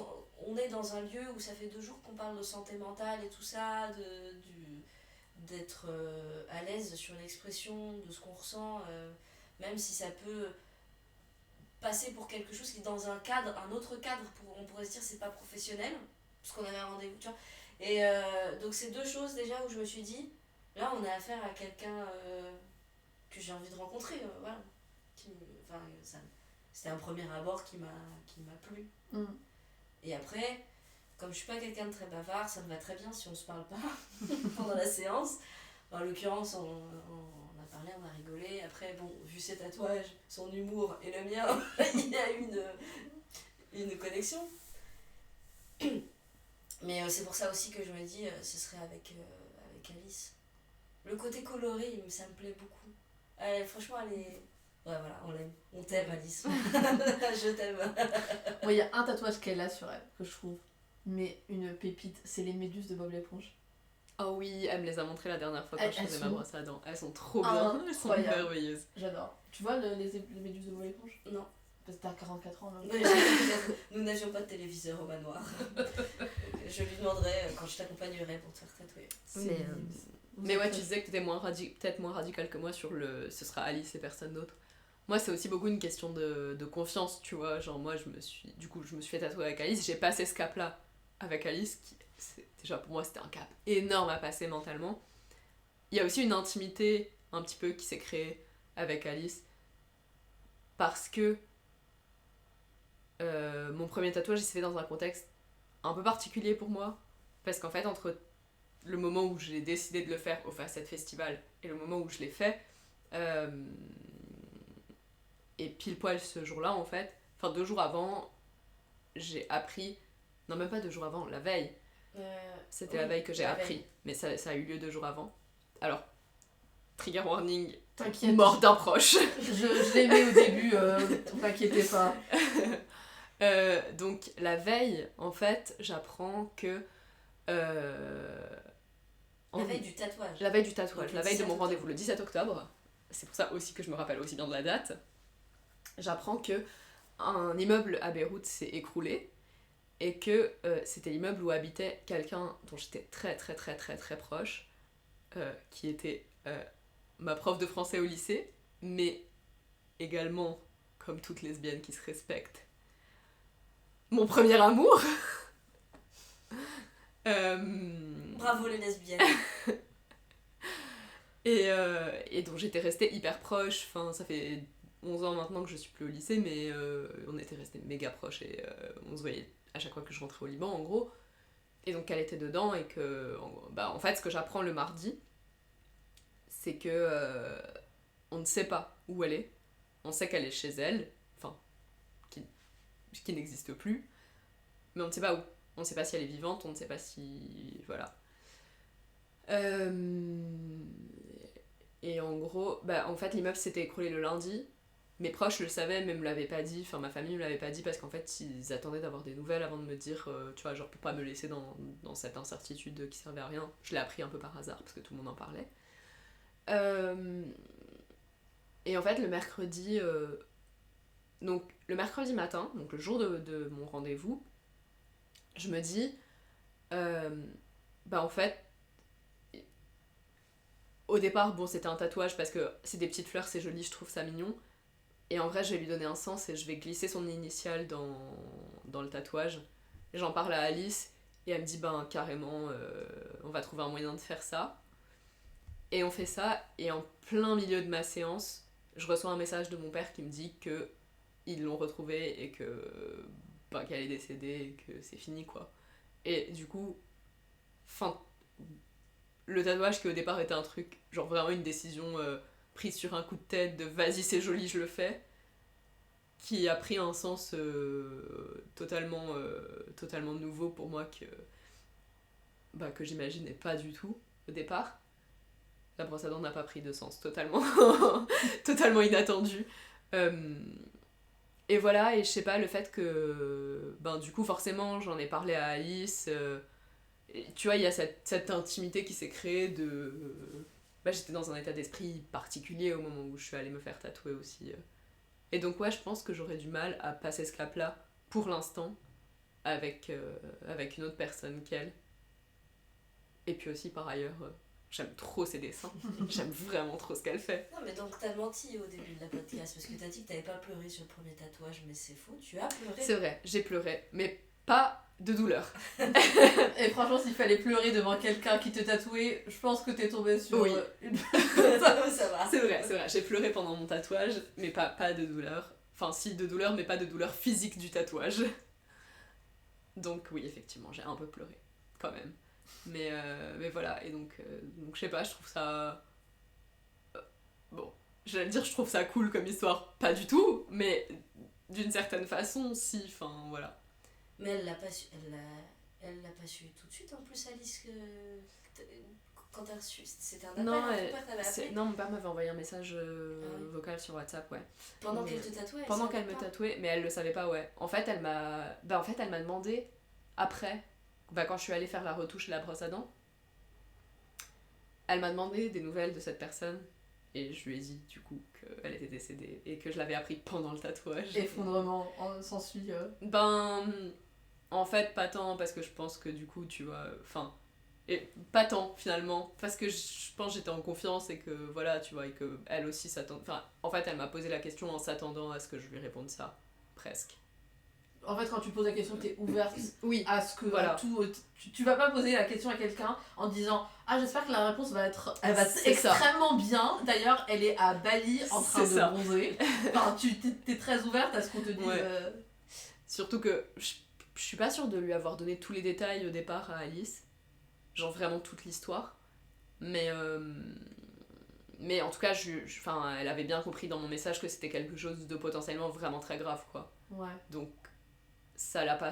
S2: on est dans un lieu où ça fait 2 jours qu'on parle de santé mentale et tout ça, d'être à l'aise sur l'expression de ce qu'on ressent, même si ça peut passer pour quelque chose qui est dans un autre cadre, on pourrait se dire c'est pas professionnel, parce qu'on avait un rendez-vous, tu vois. Et donc c'est deux choses déjà où je me suis dit, là on a affaire à quelqu'un que j'ai envie de rencontrer, voilà. C'était un premier abord qui m'a plu.
S1: Mm.
S2: Et après, comme je suis pas quelqu'un de très bavard, ça me va très bien si on se parle pas pendant la séance. En l'occurrence, on a parlé, on a rigolé. Après, bon, vu ses tatouages, son humour et le mien, il y a une connexion. Mais c'est pour ça aussi que je me dis, ce serait avec Alice. Le côté coloré, ça me plaît beaucoup. Franchement, elle est... Ouais, voilà, on l'aime. On t'aime, Alice. Je t'aime.
S1: Moi, il y a un tatouage qu'elle a sur elle, que je trouve. Mais une pépite, c'est les méduses de Bob l'éponge.
S3: Oh oui, elle me les a montrées la dernière fois quand
S1: Elles
S3: je faisais ma
S1: sont
S3: brosse à dents. Elles sont trop bien, elles sont
S1: incroyables.
S3: merveilleuses.
S1: J'adore. Tu vois les méduses de Bob l'éponge?
S2: Non.
S1: Parce que t'as 44 ans, même.
S2: Nous n'avions pas de téléviseur au manoir. Je lui demanderai quand je t'accompagnerai pour te faire tatouer.
S3: Mais ouais, tu disais que t'étais peut-être moins radical que moi sur ce sera Alice et personne d'autre. Moi, c'est aussi beaucoup une question de confiance, tu vois. Genre, moi, je me suis fait tatouer avec Alice. J'ai passé ce cap-là avec Alice, déjà pour moi, c'était un cap énorme à passer mentalement. Il y a aussi une intimité un petit peu qui s'est créée avec Alice. Parce que mon premier tatouage, il s'est fait dans un contexte un peu particulier pour moi. Parce qu'en fait, entre le moment où j'ai décidé de le faire au Facette Festival et le moment où je l'ai fait, et pile poil ce jour-là en fait, enfin 2 jours avant, j'ai appris, non même pas 2 jours avant, la veille, c'était la veille que j'ai appris, mais ça a eu lieu 2 jours avant. Alors, trigger warning,
S1: T'inquiète,
S3: mort d'un proche.
S1: je l'ai mis au début, t'inquiétez pas.
S3: Donc la veille, en fait, j'apprends que...
S2: La veille du tatouage.
S3: La veille du tatouage,
S2: Donc,
S3: la veille de mon
S2: octobre.
S3: rendez-vous, le 17 octobre. C'est pour ça aussi que je me rappelle aussi bien de la date. J'apprends que un immeuble à Beyrouth s'est écroulé et que c'était l'immeuble où habitait quelqu'un dont j'étais très très très très très proche, qui était ma prof de français au lycée, mais également, comme toute lesbienne qui se respecte, mon premier amour.
S2: Bravo les lesbiennes.
S3: Et dont j'étais restée hyper proche. Enfin, ça fait 11 ans maintenant que je suis plus au lycée, mais on était restés méga proches et on se voyait à chaque fois que je rentrais au Liban en gros. Et donc elle était dedans et que... en fait, ce que j'apprends le mardi, c'est que on ne sait pas où elle est. On sait qu'elle est chez elle, enfin, qui n'existe plus, mais on ne sait pas où. On ne sait pas si elle est vivante, on ne sait pas si... Voilà. Et en gros, en fait, l'immeuble s'était écroulé le lundi. Mes proches le savaient, mais me l'avaient pas dit. Enfin, ma famille me l'avait pas dit parce qu'en fait, ils attendaient d'avoir des nouvelles avant de me dire, tu vois, genre pour pas me laisser dans cette incertitude qui servait à rien. Je l'ai appris un peu par hasard parce que tout le monde en parlait. Et en fait, le mercredi... donc, le mercredi matin, donc le jour de mon rendez-vous, je me dis... en fait... Au départ, bon, c'était un tatouage parce que c'est des petites fleurs, c'est joli, je trouve ça mignon. Et en vrai, je vais lui donner un sens et je vais glisser son initiale dans le tatouage. Et j'en parle à Alice et elle me dit, carrément, on va trouver un moyen de faire ça. Et on fait ça, et en plein milieu de ma séance, je reçois un message de mon père qui me dit que ils l'ont retrouvée et que qu'elle est décédée et que c'est fini, quoi. Et du coup, le tatouage qui au départ était un truc, genre vraiment une décision prise sur un coup de tête de vas-y c'est joli je le fais, qui a pris un sens totalement nouveau pour moi que j'imaginais pas du tout au départ. La brosse à dents n'a pas pris de sens totalement totalement inattendu. Et voilà, et je sais pas, le fait que du coup forcément j'en ai parlé à Alice, et tu vois, il y a cette intimité qui s'est créée de... j'étais dans un état d'esprit particulier au moment où je suis allée me faire tatouer aussi. Et donc ouais, je pense que j'aurais du mal à passer ce cap-là, pour l'instant, avec une autre personne qu'elle. Et puis aussi, par ailleurs, j'aime trop ses dessins. J'aime vraiment trop ce qu'elle fait.
S2: Non, mais donc t'as menti au début de la podcast, parce que t'as dit que t'avais pas pleuré sur le premier tatouage, mais c'est faux, tu as pleuré.
S3: C'est vrai, j'ai pleuré, mais pas de douleur.
S1: Et franchement, s'il fallait pleurer devant quelqu'un qui te tatouait, je pense que t'es tombée sur une...
S2: ça va.
S3: C'est vrai, j'ai pleuré pendant mon tatouage, mais pas de douleur. Enfin, si, de douleur, mais pas de douleur physique du tatouage. Donc oui, effectivement, j'ai un peu pleuré, quand même. Mais voilà, et donc je sais pas, je trouve ça... bon, j'allais dire je trouve ça cool comme histoire, pas du tout, mais d'une certaine façon, si, enfin, voilà.
S2: Mais elle l'a pas su tout de suite en plus, Alice, quand t'as reçu, c'était un appel,
S3: non,
S2: ton père t'avait appelé.
S3: Non, mon père m'avait envoyé un message vocal sur WhatsApp, ouais.
S2: Pendant qu'elle te tatouait,
S3: pendant qu'elle me tatouait, mais elle le savait pas, ouais. En fait, elle m'a demandé, après, quand je suis allée faire la retouche et la brosse à dents, elle m'a demandé des nouvelles de cette personne, et je lui ai dit, du coup, qu'elle était décédée, et que je l'avais appris pendant le tatouage.
S1: Effondrement s'ensuit.
S3: En fait, pas tant, parce que je pense que du coup, tu vois, et pas tant finalement, parce que je pense que j'étais en confiance et que voilà, tu vois, et que elle aussi s'attend. En fait, elle m'a posé la question en s'attendant à ce que je lui réponde ça, presque.
S1: En fait, quand tu poses la question, t'es ouverte
S3: oui,
S1: à ce que
S3: voilà.
S1: à tout. Tu vas pas poser la question à quelqu'un en disant j'espère que la réponse va être extrêmement bien. D'ailleurs, elle est à Bali en train de bronzer. Enfin, t'es très ouverte à ce qu'on te dise.
S3: Ouais. Surtout que je suis pas sûre de lui avoir donné tous les détails au départ à Alice. Genre vraiment toute l'histoire. Mais en tout cas, elle avait bien compris dans mon message que c'était quelque chose de potentiellement vraiment très grave, quoi.
S1: Ouais.
S3: Donc, ça l'a pas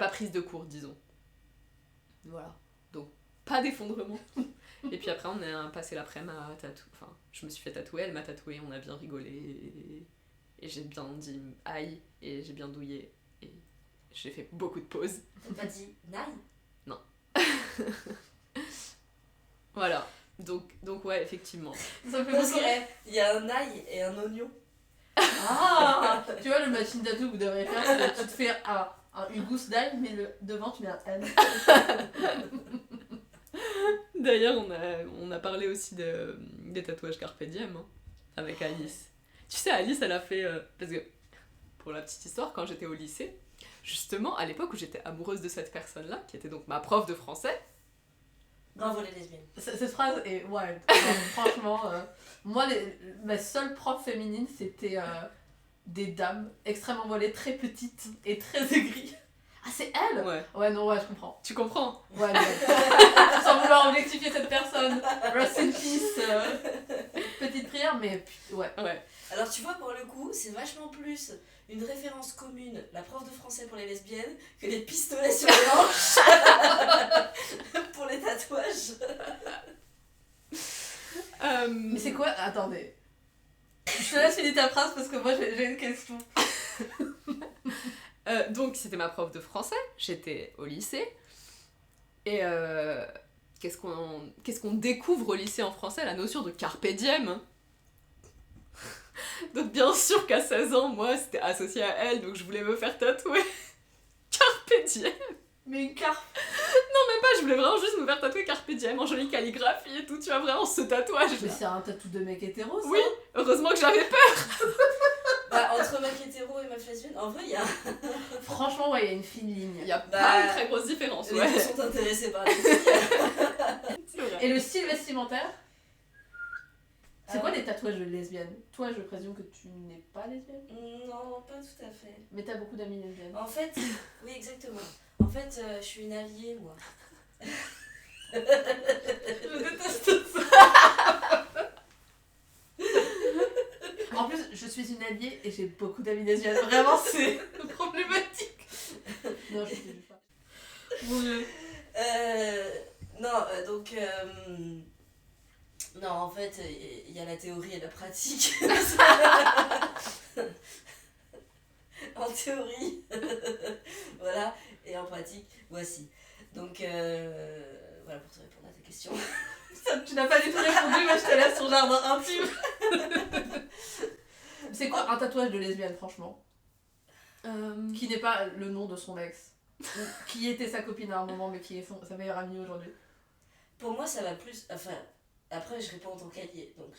S3: prise de court, disons. Voilà. Donc, pas d'effondrement. Et puis après, on a passé l'après-midi à tatouer. Enfin, je me suis fait tatouer, elle m'a tatoué, on a bien rigolé. Et j'ai bien dit aïe, et j'ai bien douillé. Et j'ai fait beaucoup de pauses.
S2: T'as pas dit naï?
S3: Non. Voilà. Donc ouais, effectivement.
S1: Ça fait
S2: parce qu'il y a un ail et un oignon.
S1: Tu vois, le matching tattoo que vous devriez faire, c'est que tu te fais une gousse d'ail, mais devant tu mets un N.
S3: D'ailleurs, on a parlé aussi des tatouages Carpe Diem, hein, avec Alice. Tu sais, Alice, elle a fait... parce que, pour la petite histoire, quand j'étais au lycée, justement, à l'époque où j'étais amoureuse de cette personne-là, qui était donc ma prof de français...
S2: Bravo les lesbiennes.
S1: Cette phrase est wild. Franchement, moi, ma seule prof féminine, c'était des dames extrêmement voilées, très petites et très aigries. Ah, c'est elle? Ouais, non, je comprends.
S3: Tu comprends?
S1: Ouais, sans vouloir objectifier cette personne. Rest in peace. Petite prière, mais ouais.
S2: Alors tu vois, pour le coup, c'est vachement plus une référence commune, la prof de français pour les lesbiennes, que les pistolets sur les hanches pour les tatouages.
S1: Mais c'est quoi? Attendez. Je te laisse finir ta phrase parce que moi j'ai une question.
S3: Donc c'était ma prof de français, j'étais au lycée. Et qu'est-ce qu'on découvre au lycée en français? La notion de carpe diem. Donc bien sûr qu'à 16 ans, moi, c'était associé à elle, donc je voulais me faire tatouer Carpe Diem.
S1: Mais une carte.
S3: Même pas, je voulais vraiment juste me faire tatouer Carpe Diem en jolie calligraphie et tout, tu vois, vraiment ce tatouage.
S1: Mais c'est un tatou de mec hétéro, ça.
S3: Oui, heureusement que j'avais peur.
S2: Bah, entre mec hétéro et meuf lesbienne, en vrai, il y a.
S1: Franchement, ouais, il y a une fine ligne.
S3: Il y a
S2: Bah,
S3: pas une très grosse différence,
S2: Les
S3: ouais.
S2: deux sont intéressés par les filles.
S3: C'est vrai.
S1: Et le style vestimentaire, c'est quoi
S2: Ah.
S1: les tatouages de lesbiennes? Toi, je présume que tu n'es pas lesbienne,
S2: Non, pas tout à fait.
S1: mais t'as beaucoup d'amis lesbiennes.
S2: En fait, oui, exactement. En fait, je suis une alliée, moi.
S1: Je déteste ça. En plus, je suis une alliée et j'ai beaucoup d'amis lesbiennes. Vraiment, c'est problématique. Non, je sais juste pas. Mon Dieu.
S2: Non, donc. Non, en fait, il y a la théorie et la pratique. En théorie, voilà, et en pratique, voici. Donc, voilà pour te répondre à ta question.
S1: Tu n'as pas du tout répondu, mais je te laisse ton jardin intime. C'est quoi un tatouage de lesbienne, franchement? Qui n'est pas le nom de son ex. Ou qui était sa copine à un moment, mais qui est sa meilleure amie aujourd'hui.
S2: Pour moi, ça va plus. Enfin, après, je réponds en tant qu'allié, donc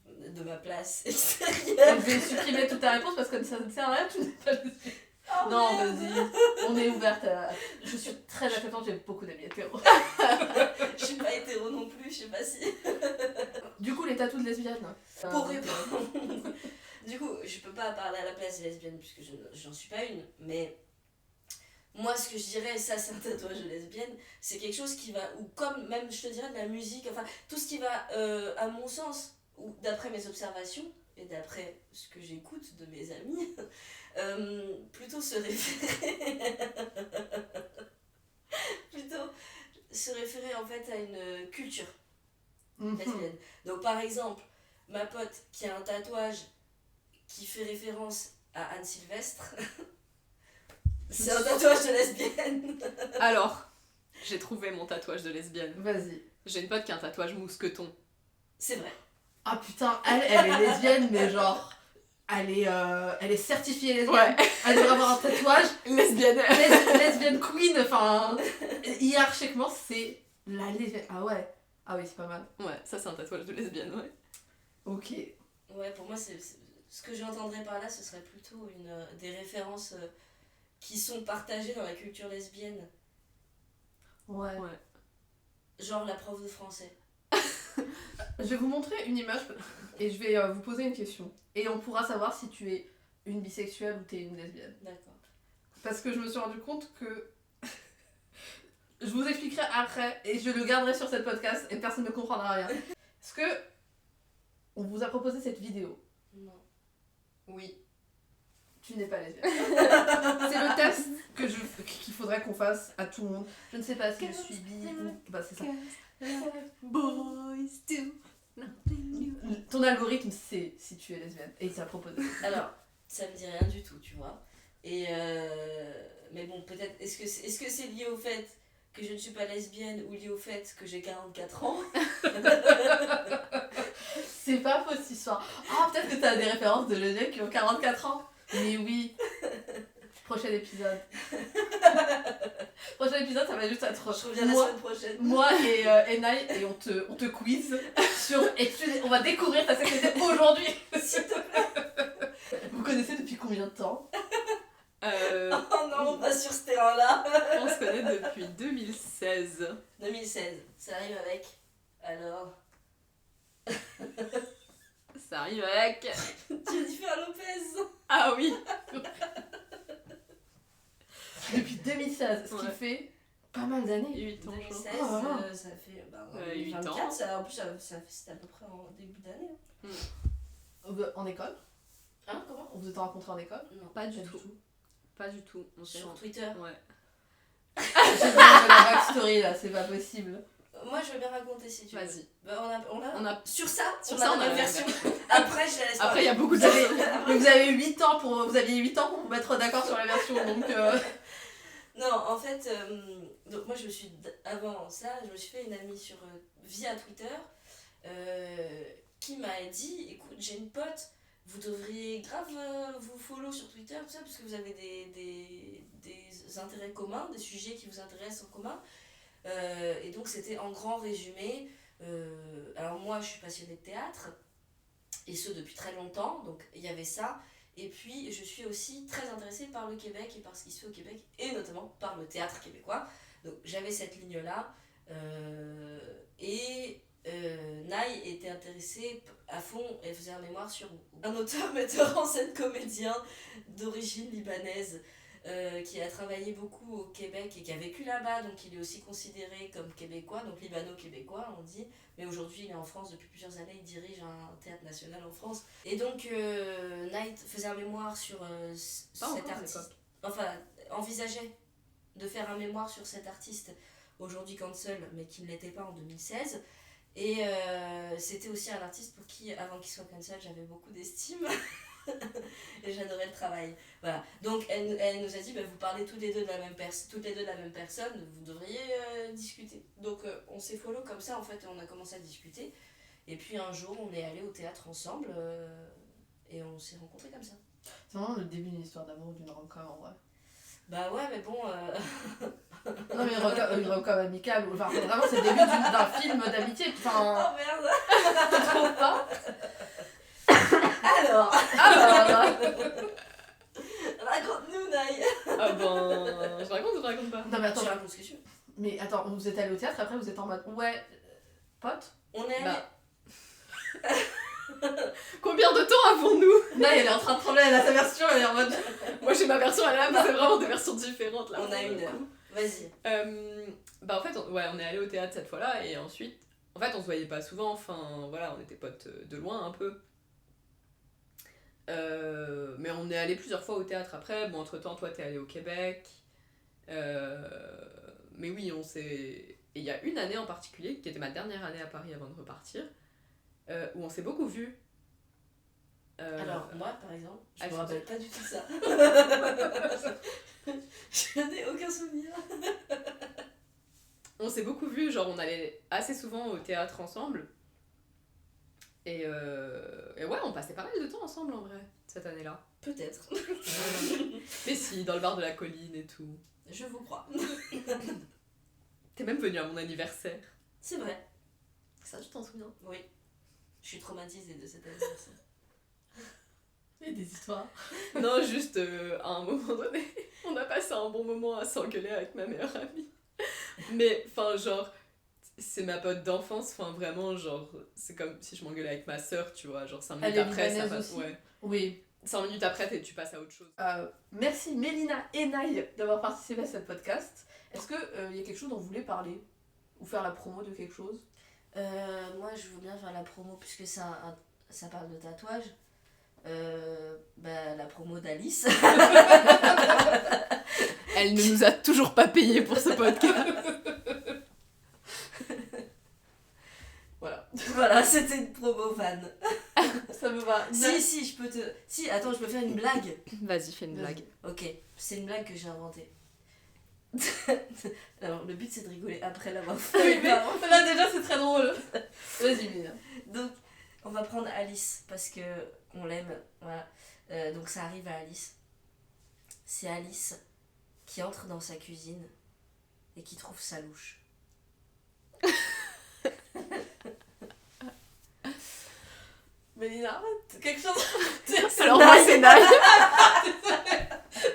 S2: de ma place extérieure.
S1: Je vais supprimer toute ta réponse parce que ça ne sert à rien, tu n'es pas lesbienne.
S2: Oh,
S1: Non,
S2: merde.
S1: vas-y. On est ouverte à... Je suis très acceptante, j'ai beaucoup d'amis hétéros.
S2: Je suis pas hétéro non plus, je sais pas si.
S1: Du coup, les tatous de lesbiennes.
S2: Pour répondre. Du coup, je peux pas parler à la place des lesbiennes puisque j'en suis pas une, mais moi ce que je dirais, ça c'est un tatouage de lesbienne, c'est quelque chose qui va, ou comme même je te dirais de la musique, enfin tout ce qui va, à mon sens, ou d'après mes observations, et d'après ce que j'écoute de mes amis, plutôt se référer plutôt se référer en fait à une culture lesbienne. Donc par exemple, ma pote qui a un tatouage qui fait référence à Anne Sylvestre, c'est un tatouage de lesbienne.
S3: Alors, j'ai trouvé mon tatouage de lesbienne.
S1: Vas-y.
S3: J'ai une pote qui a un tatouage mousqueton.
S2: C'est vrai.
S1: Ah putain, elle est lesbienne, mais genre... Elle est certifiée lesbienne.
S3: Ouais.
S1: Elle devrait avoir un tatouage.
S3: Lesbienne.
S1: Lesbienne queen, enfin... Hiérarchiquement, c'est la lesbienne. Ah ouais. Ah oui, c'est pas mal.
S3: Ouais, ça c'est un tatouage de lesbienne, ouais.
S1: Ok.
S2: Ouais, pour moi, ce que j'entendrais par là, ce serait plutôt des références qui sont partagées dans la culture lesbienne.
S1: Ouais.
S3: Ouais.
S2: Genre la prof de français.
S1: Je vais vous montrer une image et je vais vous poser une question. Et on pourra savoir si tu es une bisexuelle ou t'es une lesbienne.
S2: D'accord.
S1: Parce que je me suis rendu compte que... je vous expliquerai après et je le garderai sur cette podcast et personne ne comprendra rien. Est-ce que on vous a proposé cette vidéo?
S2: Non.
S3: Oui.
S1: Tu n'es pas lesbienne. C'est le test qu'il faudrait qu'on fasse à tout le monde. Je ne sais pas si je suis bi ou... Bah c'est ça.
S3: Boys do nothing new.
S1: Ton algorithme sait si tu es lesbienne et il t'a proposé.
S2: Alors, ça me dit rien du tout, tu vois. Et mais bon, peut-être. Est-ce que c'est lié au fait que je ne suis pas lesbienne ou lié au fait que j'ai 44 ans?
S1: C'est pas faux cette histoire. Ah, peut-être que t'as des références de lesbiennes qui ont 44 ans. Mais oui. Prochain épisode. Prochain épisode, ça va juste être
S2: Je reviens la semaine prochaine.
S1: moi et Enaï et on te quiz sur... Et on va découvrir ta sexualité aujourd'hui.
S2: S'il te plaît.
S1: Vous connaissez depuis combien de temps?
S2: Oh non, pas sur ce terrain-là.
S3: On se connaît depuis 2016.
S2: 2016, ça arrive avec. Alors.
S3: Ça arrive avec...
S2: Jennifer Lopez.
S3: Ah oui.
S1: Depuis 2016, ce qui
S3: Ouais.
S1: fait pas mal d'années.
S3: 8 ans, je crois.
S2: 2016,
S1: Oh.
S2: ça fait. Bah,
S3: Ouais, 8
S2: 24,
S3: ans.
S2: ça, en plus, c'était à peu près en début d'année.
S1: En école?
S2: Hein, comment?
S1: On vous êtes rencontrés en école?
S2: Non.
S3: Pas du tout. Pas du tout. On s'est
S2: Sur
S3: rencontrés.
S2: Twitter.
S3: Ouais.
S1: J'ai besoin de la backstory là, c'est pas possible.
S2: Moi, je veux bien raconter si tu veux.
S3: Vas-y.
S2: Bah,
S3: On a...
S2: Sur ça,
S3: Sur
S2: on
S3: ça,
S2: a
S3: on
S2: la
S3: a
S2: même
S3: la
S2: version. Après, je la laisse
S3: Après, il y a beaucoup de
S1: Vous avez, mais vous avez 8 ans pour vous mettre d'accord sur la version, donc...
S2: Non, en fait, donc moi, avant ça, je me suis fait une amie via Twitter qui m'a dit, écoute, j'ai une pote vous devriez grave vous follow sur Twitter, tout ça, parce que vous avez des intérêts communs, des sujets qui vous intéressent en commun. Et donc c'était en grand résumé. Alors moi je suis passionnée de théâtre, et ce depuis très longtemps, donc il y avait ça. Et puis je suis aussi très intéressée par le Québec et par ce qui se fait au Québec, et notamment par le théâtre québécois. Donc j'avais cette ligne-là. Naï était intéressée à fond, elle faisait un mémoire sur un auteur, metteur en scène, comédien d'origine libanaise, qui a travaillé beaucoup au Québec et qui a vécu là-bas, donc il est aussi considéré comme québécois, donc libano-québécois on dit, mais aujourd'hui il est en France depuis plusieurs années, il dirige un théâtre national en France. Et donc Night faisait un mémoire sur cet artiste, enfin envisageait de faire un mémoire sur cet artiste aujourd'hui cancel, mais qui ne l'était pas en 2016. Et c'était aussi un artiste pour qui, avant qu'il soit cancel, j'avais beaucoup d'estime. Et j'adorais le travail. Voilà. Donc elle nous a dit, vous parlez toutes les deux de la même personne, vous devriez discuter. Donc on s'est follow comme ça, en fait, on a commencé à discuter. Et puis un jour, on est allés au théâtre ensemble et on s'est rencontrés comme ça.
S1: C'est vraiment le début d'une histoire d'amour, d'une rom-com en vrai.
S2: Bah ouais, mais bon...
S1: Non mais une rom-com amicale, enfin vraiment c'est le début d'un film d'amitié. Enfin...
S2: Oh merde.
S1: Tu trouves pas?
S2: Alors raconte-nous, Naï.
S3: Ah ben, je raconte ou je raconte pas?
S1: Non mais attends,
S2: Tu racontes ce que tu veux.
S1: mais attends, vous êtes allé au théâtre, après vous êtes en mode ouais, pote?
S2: On est allé...
S3: Combien de temps avons-nous?
S1: Là elle est en train de trembler, elle a sa version, elle est en mode...
S3: Moi j'ai ma version à la mais c'est vraiment des versions différentes là.
S2: On a une heure. Vas-y.
S3: Bah en fait, on est allé au théâtre cette fois-là et ensuite, en fait on se voyait pas souvent, enfin voilà, on était potes de loin un peu. Mais on est allé plusieurs fois au théâtre après. Bon, entre temps, toi t'es allé au Québec. Mais oui, on s'est. Et il y a une année en particulier, qui était ma dernière année à Paris avant de repartir, où on s'est beaucoup vus.
S2: Alors, moi par exemple, je me rappelle pas du tout ça. Je n'ai aucun souvenir.
S3: On s'est beaucoup vus, genre on allait assez souvent au théâtre ensemble. Et ouais, on passait pas mal de temps ensemble en vrai, cette année-là.
S2: Peut-être.
S3: Mais si, dans le bar de la colline et tout.
S2: Je vous crois.
S3: T'es même venu à mon anniversaire.
S2: C'est vrai.
S3: Ça, je t'en souviens.
S2: Oui. Je suis traumatisée de cet anniversaire.
S1: Il y a des histoires.
S3: Non, juste à un moment donné, on a passé un bon moment à s'engueuler avec ma meilleure amie. Mais, enfin, genre, c'est ma pote d'enfance, enfin, vraiment, genre, c'est comme si je m'engueulais avec ma soeur, tu vois, genre 5 minutes
S1: Elle est
S3: après, ça
S1: libanaise
S3: passe.
S1: aussi.
S3: Ouais.
S1: Oui.
S3: 5 minutes après, tu passes à autre chose.
S1: Merci Mélina et Naï d'avoir participé à ce podcast. Est-ce qu'il y a quelque chose dont vous voulez parler? Ou faire la promo de quelque chose?
S2: Moi, je veux bien faire la promo, puisque ça parle de tatouage. La promo d'Alice.
S3: Elle ne nous a toujours pas payé pour ce podcast.
S2: Voilà, c'était une promo fan.
S1: Ça me va.
S2: Si, je peux te... Si, attends, je peux faire une blague.
S3: Vas-y, fais une blague.
S2: Ok, c'est une blague que j'ai inventée. Alors, le but c'est de rigoler après l'avoir fait.
S1: Oui, mais là déjà c'est très drôle. Vas-y, Mélina.
S2: Donc, on va prendre Alice parce que on l'aime. Voilà. Donc, ça arrive à Alice. C'est Alice qui entre dans sa cuisine et qui trouve sa louche.
S1: Mélina, quelque chose à dire?
S3: Alors moi c'est Naï.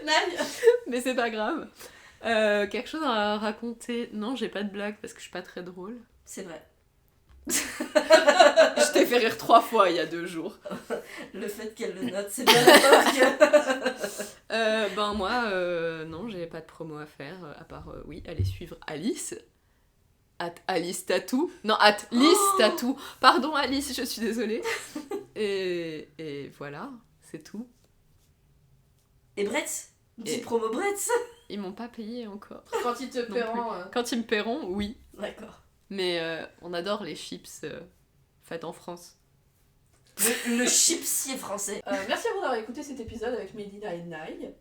S1: Naï.
S3: Mais c'est pas grave. Quelque chose à raconter? Non, j'ai pas de blague parce que je suis pas très drôle.
S2: C'est vrai.
S3: Je t'ai fait rire 3 fois il y a 2 jours.
S2: Le fait qu'elle le note, c'est bien la
S3: Ben moi, non, j'ai pas de promo à faire, à part, oui, allez suivre Alice. @Alice Tattoo. Non, @Lice Tattoo. Pardon Alice, je suis désolée. Et voilà, c'est tout.
S2: Et Bretz, petite
S3: Et-
S2: promo Bretz.
S3: Ils m'ont pas payé encore.
S1: Quand ils te
S3: Non
S1: paieront...
S3: Quand ils me paieront, oui.
S2: D'accord.
S3: Mais on adore les chips faites en France.
S2: Le chipsier français.
S1: Merci à vous d'avoir écouté cet épisode avec Mélina et Naï.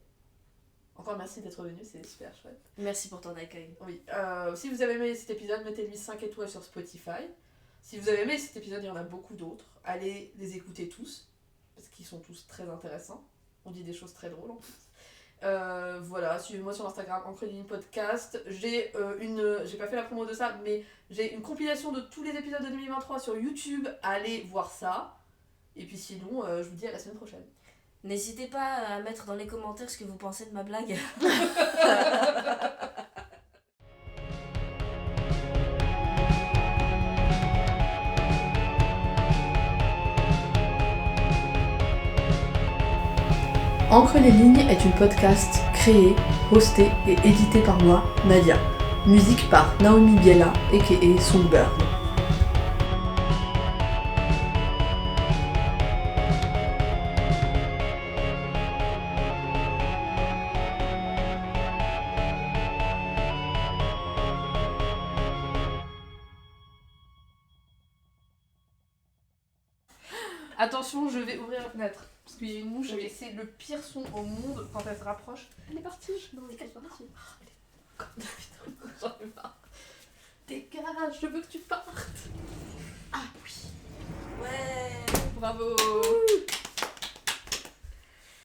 S1: Encore merci d'être venu, c'est super chouette.
S2: Merci pour ton accueil.
S1: Oui. Si vous avez aimé cet épisode, mettez-lui 5 étoiles sur Spotify. Si vous avez aimé cet épisode, il y en a beaucoup d'autres. Allez les écouter tous. parce qu'ils sont tous très intéressants. On dit des choses très drôles en plus. Voilà, suivez-moi sur Instagram, Encre et Ligne Podcast. J'ai pas fait la promo de ça, mais j'ai une compilation de tous les épisodes de 2023 sur YouTube. Allez voir ça. Et puis sinon, je vous dis à la semaine prochaine.
S2: N'hésitez pas à mettre dans les commentaires ce que vous pensez de ma blague.
S1: Encre les lignes est une podcast créée, hostée et éditée par moi, Nadia. Musique par Naomi Biela, a.k.a. Songbird. Attention, je vais ouvrir la fenêtre. Parce qu'il y a une mouche et c'est le pire son au monde quand elle se rapproche. Elle est partie. Non, elle est partie. J'en ai marre. Dégage, je veux que tu partes. Ah oui.
S2: Ouais.
S1: Bravo.